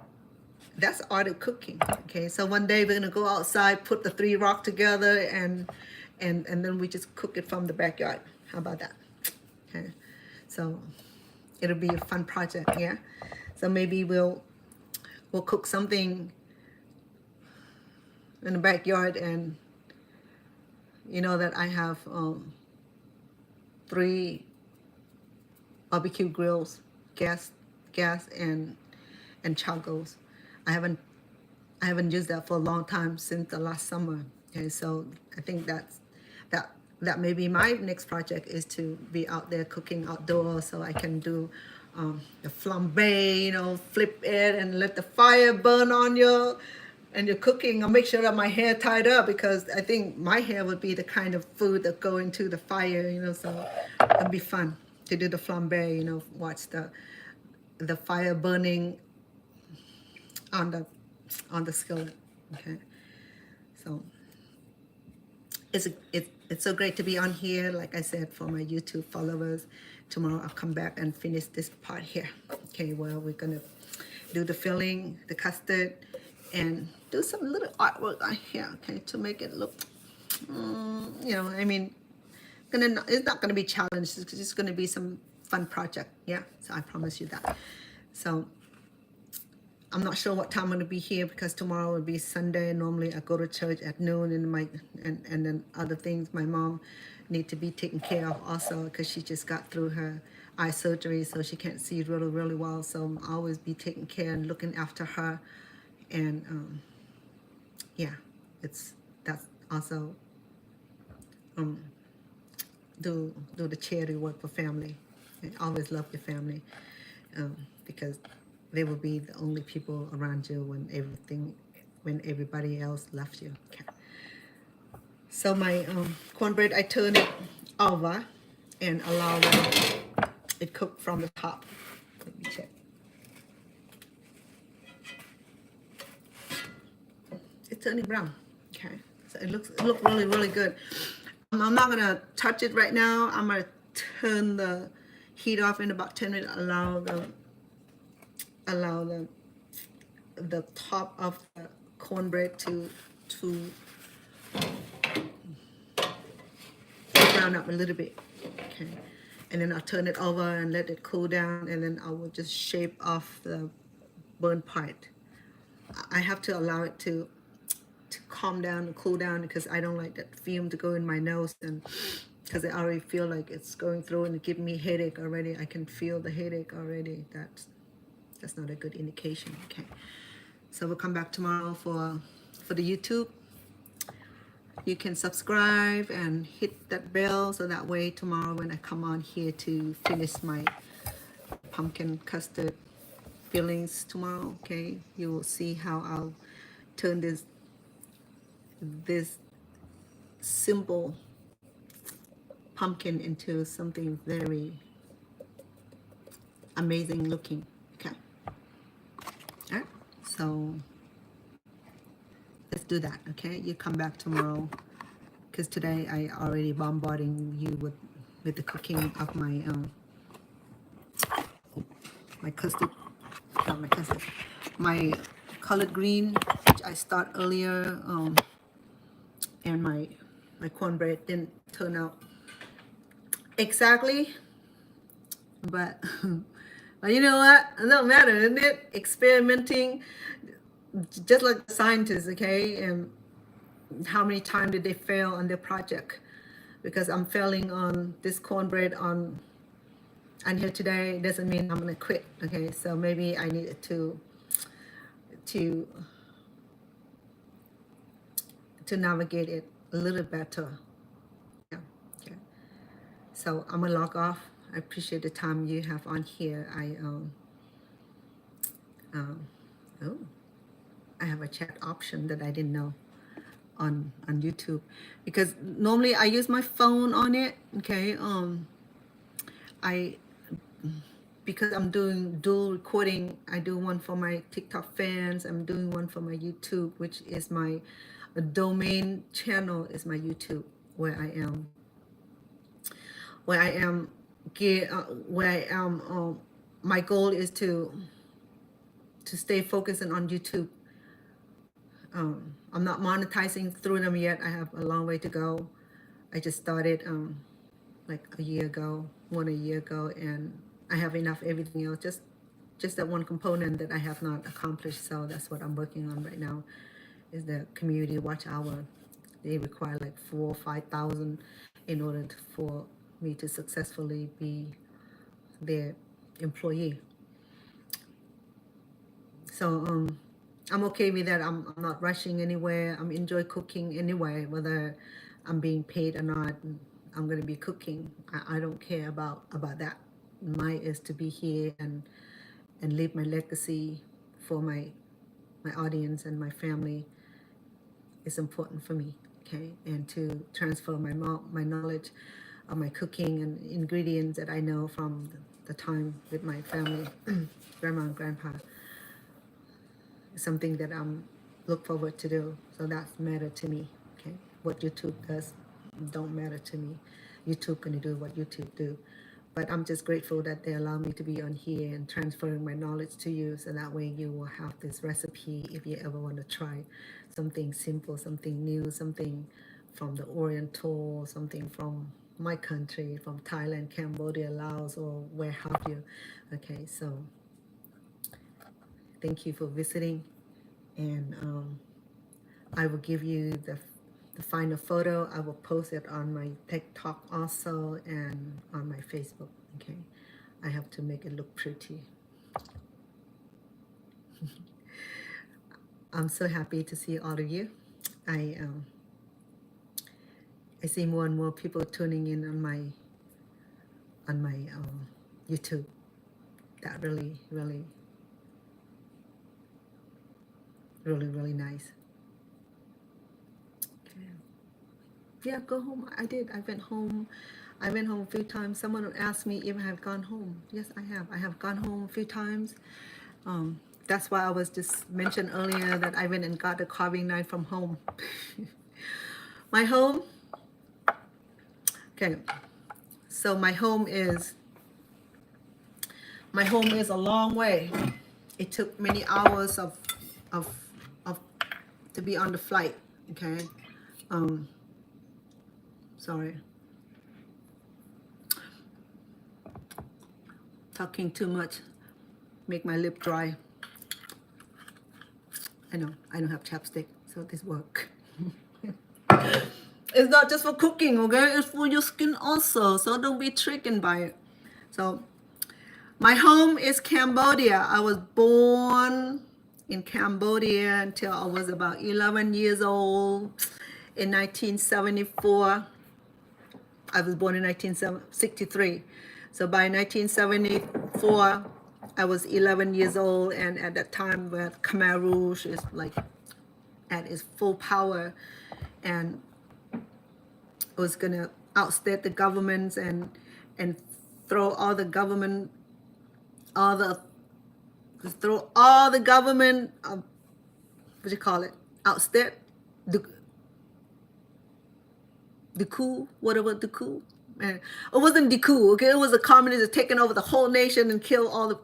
that's art of cooking. Okay, so one day we're gonna go outside, put the 3 rock together, and then we just cook it from the backyard. How about that? Okay, so it'll be a fun project. Yeah, so maybe we'll cook something in the backyard, and that I have 3 barbecue grills, gas and charcoals. I haven't used that for a long time, since the last summer. Okay, so I think that may be my next project, is to be out there cooking outdoors, so I can do the flambe, flip it and let the fire burn on you, and you're cooking. I'll make sure that my hair tied up, because I think my hair would be the kind of food that go into the fire, so it'll be fun to do the flambe, watch the fire burning on the skillet. Okay, so it's so great to be on here. Like I said, for my YouTube followers, tomorrow I'll come back and finish this part here. Okay, well, we're gonna do the filling, the custard, and do some little artwork on here, okay, to make it look, it's not gonna be challenged. It's just gonna be some fun project. Yeah, so I promise you that. So I'm not sure what time I'm gonna be here, because tomorrow will be Sunday. Normally I go to church at noon, and then other things my mom need to be taken care of also, because she just got through her eye surgery, so she can't see really, really well. So I'll always be taking care and looking after her. And yeah, that's also do the charity work for family. I always love your family, because they will be the only people around you when everybody else left you. Okay. So my cornbread, I turn it over and allow it cook from the top. Let me check. It's turning brown. Okay, so it looks really, really good. I'm not gonna touch it right now. I'm gonna turn the heat off in about 10 minutes. Allow the top of the cornbread to brown up a little bit. Okay, and then I'll turn it over and let it cool down, and then I will just shape off the burnt part. I have to allow it to calm down and cool down because I don't like that fume to go in my nose, and because I already feel like it's going through and it gives me headache already. I can feel the headache already. That's not a good indication. Okay, so we'll come back tomorrow for the YouTube. You can subscribe and hit that bell so that way tomorrow when I come on here to finish my pumpkin custard fillings tomorrow, okay, you will see how I'll turn this simple pumpkin into something very amazing looking. Okay, all right, so let's do that. Okay, you come back tomorrow because today I already bombarding you with the cooking of my my custard, not my custard, my collard green, which I start earlier, and my cornbread didn't turn out exactly, but but you know what? It don't matter, isn't it? Experimenting, just like the scientists, okay? And how many times did they fail on their project? Because I'm failing on this cornbread on here today doesn't mean I'm gonna quit. Okay, so maybe I needed to navigate it a little better. Yeah. Okay. So I'm gonna log off. I appreciate the time you have on here. Oh, I have a chat option that I didn't know on YouTube, because normally I use my phone on it. Okay, because I'm doing dual recording. I do one for my TikTok fans. I'm doing one for my YouTube, which is my domain channel is my YouTube, where I am my goal is to stay focused on YouTube. I'm not monetizing through them yet. I have a long way to go. I just started like a year ago, and I have enough everything else. Just that one component that I have not accomplished. So that's what I'm working on right now, is the community watch hour. They require like 4,000 or 5,000 in order for me to successfully be their employee. So I'm okay with that. I'm not rushing anywhere. I'm enjoy cooking anyway, whether I'm being paid or not. I'm gonna be cooking. I don't care about that. Mine is to be here and leave my legacy for my audience and my family. Is important for me, okay, and to transfer my knowledge of my cooking and ingredients that I know from the time with my family, grandma and grandpa. Something that I'm look forward to do. So that's matter to me. Okay, what YouTube does don't matter to me. YouTube gonna do what YouTube do. But I'm just grateful that they allow me to be on here and transferring my knowledge to you, so that way you will have this recipe if you ever want to try something simple, something new, something from the Oriental, something from my country, from Thailand, Cambodia, Laos, or where have you. Okay, so thank you for visiting, and I will give you the final photo. I will post it on my TikTok also and on my Facebook. Okay, I have to make it look pretty. I'm so happy to see all of you. I see more and more people tuning in on my YouTube. That really nice. Okay. Yeah, go home. I did. I went home a few times. Someone asked me if I have gone home. Yes, I have. I have gone home a few times. That's why I was just mentioned earlier that I went and got a carving knife from home. My home. Okay. So my home is My home is a long way. It took many hours of to be on the flight. Okay. Sorry. Talking too much make my lip dry. I know I don't have chapstick, so this work. It's not just for cooking, okay? It's for your skin also, so don't be tricked by it. So my home is Cambodia. I was born in Cambodia until I was about 11 years old in 1974. I was born in 1963. So by 1974, I was 11 years old, and at that time where Khmer Rouge is like at its full power and was gonna ousted the governments and throw all the government, what do you call it, ousted the coup, whatever the coup. It wasn't the coup, okay? It was the communists taking over the whole nation and kill all the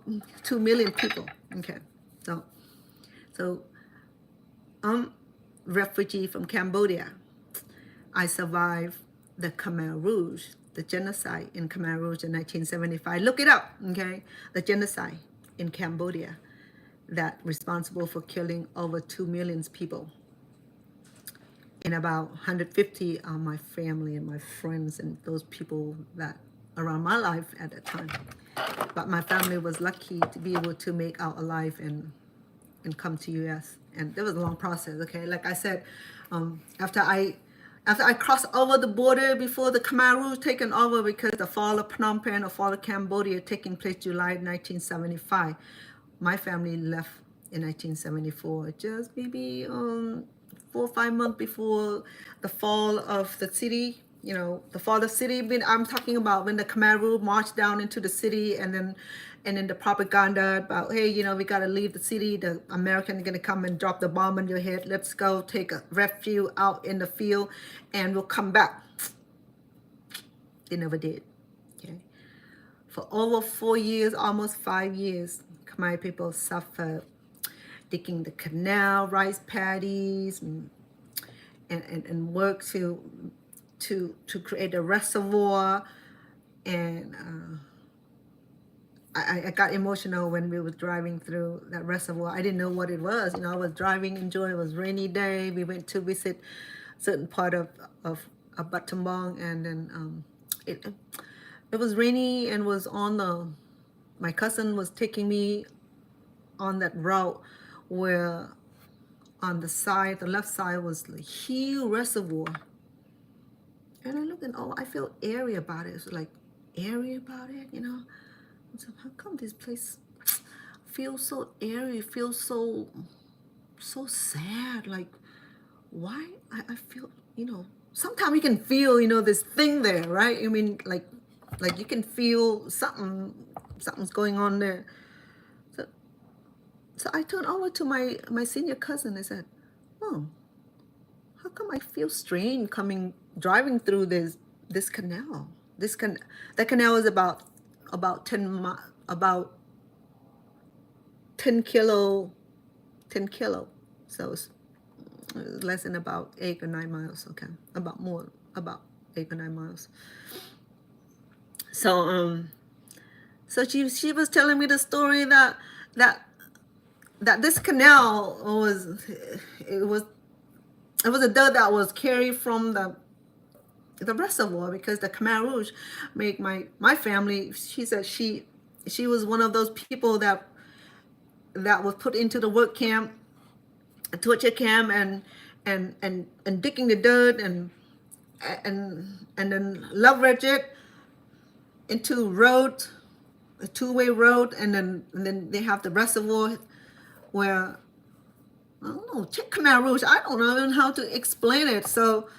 2 million people. Okay, so I'm refugee from Cambodia. I survived the Khmer Rouge, the genocide in Khmer Rouge in 1975. Look it up, okay? The genocide in Cambodia that responsible for killing over 2 million people. And about 150 are my family and my friends and those people that around my life at that time. But my family was lucky to be able to make out alive and come to US. And it was a long process, okay? Like I said, after I crossed over the border before the Khmer Rouge taken over, because the fall of Phnom Penh or fall of Cambodia taking place July 1975, my family left in 1974, just maybe 4 or 5 months before the fall of the city. You know, the fall of the city, I'm talking about when the Khmer Rouge marched down into the city, and then the propaganda about, hey, you know, we got to leave the city. The Americans are going to come and drop the bomb on your head. Let's go take a refuge out in the field and we'll come back. They never did. Okay. For over 4 years, almost 5 years, Khmer people suffered digging the canal, rice paddies, and work to create a reservoir. And I got emotional when we were driving through that reservoir. I didn't know what it was. You know, I was driving, enjoying. It was a rainy day. We went to visit certain part of Battambang, and then it was rainy and was on my cousin was taking me on that route where on the left side was a huge reservoir. And I look and I feel airy about it. It's like airy about it, you know. So how come this place feels so airy, feels so sad? Like, why? I feel, you know, sometimes you can feel, you know, this thing there, right? I mean, like you can feel something's going on there. So I turned over to my senior cousin. I said, oh, how come I feel strange driving through this canal? That canal is about 10 kilo. So it's less than about 8 or 9 miles. Okay, about 8 or 9 miles. So she was telling me the story that this canal was a dirt that was carried from the reservoir, because the Khmer Rouge make my family. She said she was one of those people that was put into the work camp, a torture camp, and digging the dirt and then leverage it into road, a two-way road, and then they have the reservoir where, I don't know, Khmer Rouge, I don't know even how to explain it. So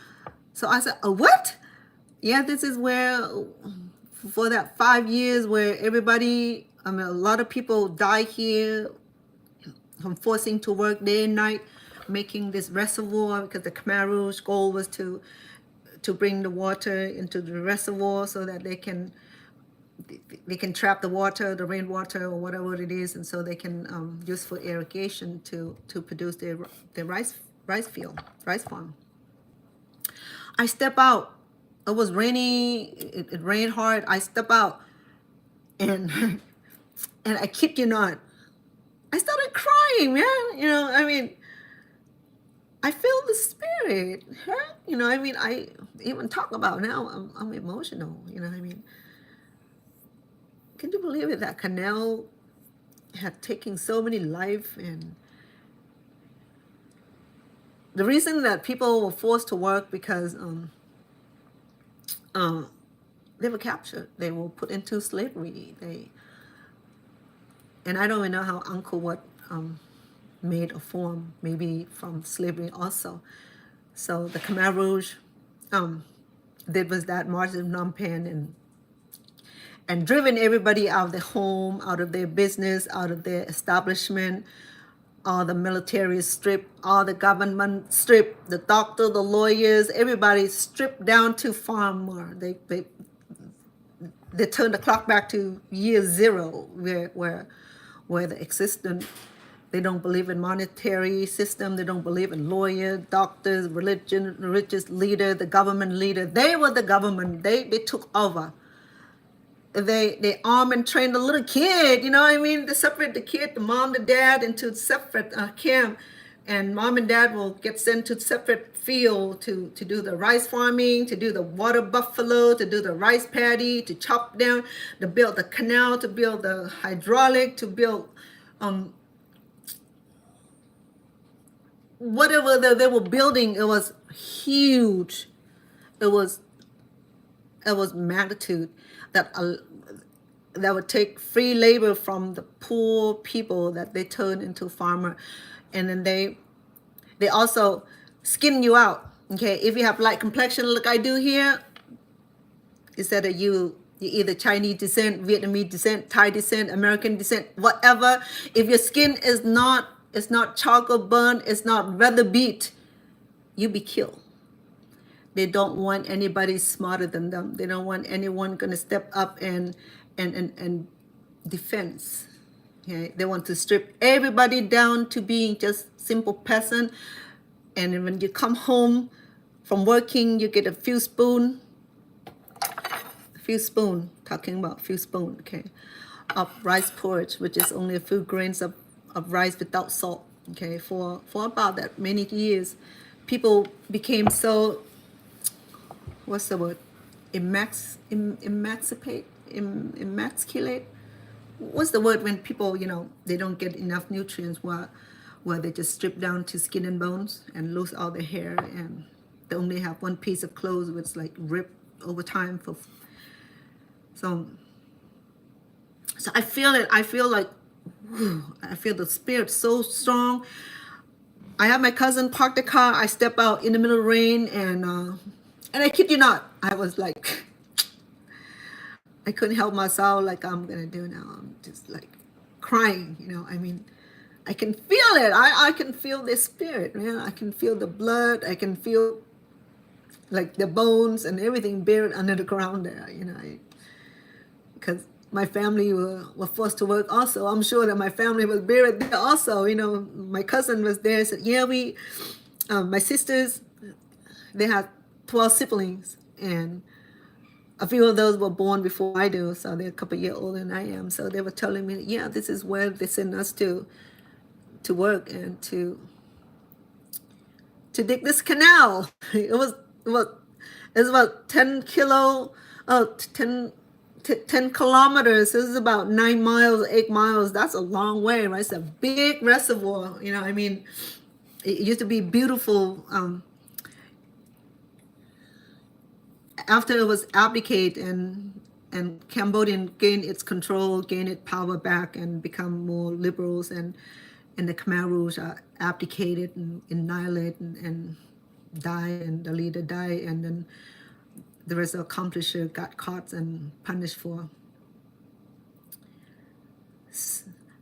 I said, what? Yeah, this is where, for that 5 years where everybody, a lot of people die here from forcing to work day and night, making this reservoir, because the Khmer Rouge goal was to bring the water into the reservoir so that they can they can trap the water, the rainwater or whatever it is, and so they can use for irrigation to produce their rice field, rice farm. I step out. It was rainy. It rained hard. I step out, and and I kid you not, I started crying, man. You know, I mean, I feel the spirit. Huh? You know, I mean, I even talk about now. I'm emotional. You know, I mean, can you believe it? That canal had taken so many lives, and the reason that people were forced to work because they were captured. They were put into slavery. And I don't even know how Uncle Wat made a form, maybe from slavery also. So the Khmer Rouge did was that march in Phnom Penh and driven everybody out of their home, out of their business, out of their establishment. All the military stripped, all the government stripped, the doctor, the lawyers, everybody stripped down to farmer. They turned the clock back to year zero, where the existence, they don't believe in monetary system, they don't believe in lawyer, doctors, religion, religious leader, the government leader. They were the government. They took over. They arm and train the little kid, you know what I mean? They separate the kid, the mom, the dad, into separate camp, and mom and dad will get sent to separate field to do the rice farming, to do the water buffalo, to do the rice paddy, to chop down, to build the canal, to build the hydraulic, to build whatever they were building. It was huge. It was magnitude that would take free labor from the poor people that they turn into farmer, and then they also skin you out. Okay, if you have light complexion like I do here, instead of you either Chinese descent, Vietnamese descent, Thai descent, American descent, whatever. If your skin is not charcoal burn, it's not weather beat, you be killed. They don't want anybody smarter than them. They don't want anyone going to step up and defense. Okay? They want to strip everybody down to being just simple peasant. And when you come home from working, you get a few spoon, talking about few spoon, okay, of rice porridge, which is only a few grains of rice without salt. Okay, for about that many years, people became so, what's the word? Emasculate? What's the word when people, you know, they don't get enough nutrients, where they just strip down to skin and bones and lose all their hair, and they only have one piece of clothes which like ripped over time. So I feel it. I feel like, I feel the spirit so strong. I have my cousin park the car. I step out in the middle of the rain, and I kid you not, I was like, I couldn't help myself like I'm gonna do now. I'm just like crying, you know. I mean, I can feel it. I can feel the spirit, man. I can feel the blood. I can feel like the bones and everything buried under the ground there, you know. Because my family were forced to work also. I'm sure that my family was buried there also. You know, my cousin was there. Said, yeah, my sisters, they had 12 siblings, and a few of those were born before I do, so they're a couple years older than I am. So they were telling me, yeah, this is where they send us to work and to dig this canal. It was about 10 kilometers. This is about 9 miles, 8 miles. That's a long way, right? It's a big reservoir. You know, I mean, it used to be beautiful. After it was abdicated and Cambodian gained its control, gained its power back, and become more liberals, and the Khmer Rouge are abdicated and annihilated and died, and the leader died, and then the rest of the accomplisher got caught and punished for.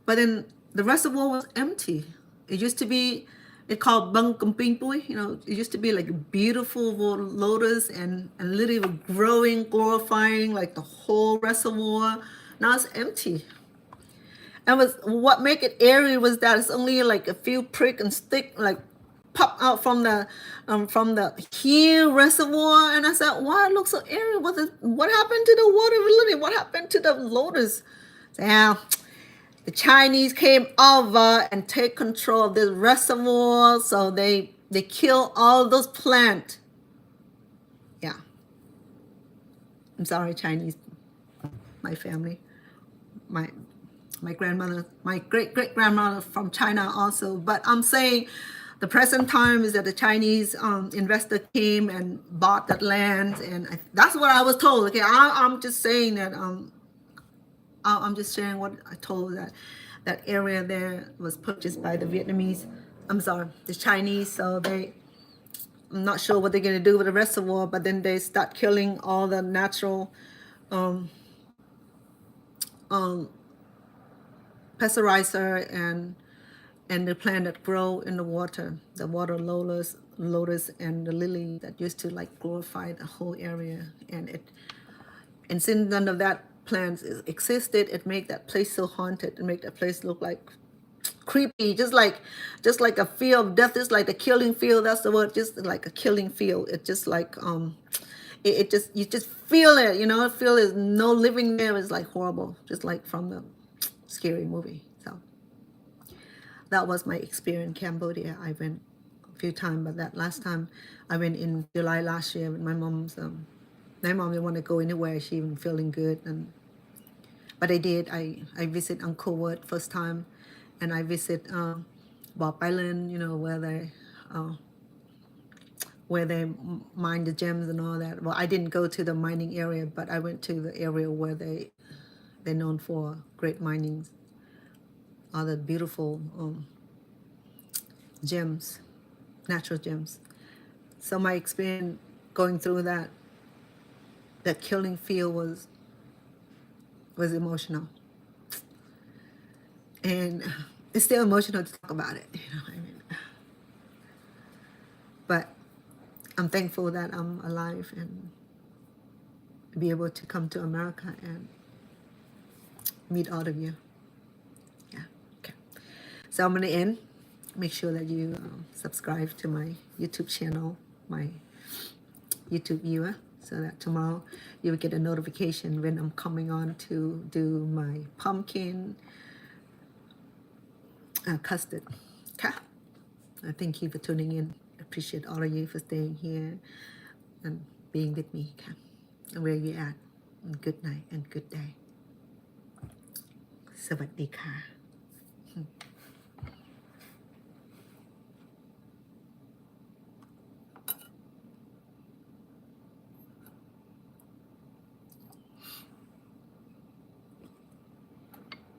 But then the reservoir was empty. It used to be It's called bung kumping pui. You know, it used to be like a beautiful lotus and literally growing, glorifying like the whole reservoir. Now it's empty. And was what make it airy was that it's only like a few prick and stick like pop out from the here reservoir. And I said, why it looks so airy? What happened to the water lily? What happened to the lotus? Yeah, the Chinese came over and take control of this reservoir, so they kill all those plants. Yeah, I'm sorry, Chinese, my family, my grandmother, my great grandmother from China also. But I'm saying the present time is that the Chinese investor came and bought that land, and that's what I was told. Okay, I'm just saying that I'm just sharing what I told, that area there was purchased by the Vietnamese. I'm sorry, the Chinese. So I'm not sure what they're gonna do with the reservoir, but then they start killing all the natural pasteurizer and the plant that grow in the water lotus and the lily that used to like glorify the whole area. And since none of that plants existed, it made that place so haunted. It made that place look like creepy, just like a field of death, just like the killing field. That's the word, just like a killing field. It just like it just, you just feel it, you know, feel there's no living there. It's like horrible, just like from the scary movie. So that was my experience in Cambodia. I went a few times, but that last time I went in July last year with my mom's. My mom didn't want to go anywhere. She wasn't feeling good, but I did. I visit Uncle Ward first time, and I visit Bob Island. You know where they mine the gems and all that. Well, I didn't go to the mining area, but I went to the area where they're known for great minings, all the beautiful gems, natural gems. So my experience going through that killing field was emotional, and it's still emotional to talk about it. You know what I mean? But I'm thankful that I'm alive and be able to come to America and meet all of you. Yeah. Okay. So I'm gonna end. Make sure that you subscribe to my YouTube channel, my YouTube viewer, so that tomorrow you will get a notification when I'm coming on to do my pumpkin custard. Okay. Thank you for tuning in. I appreciate all of you for staying here and being with me. Okay. And where you at. And good night and good day. สวัสดีค่ะ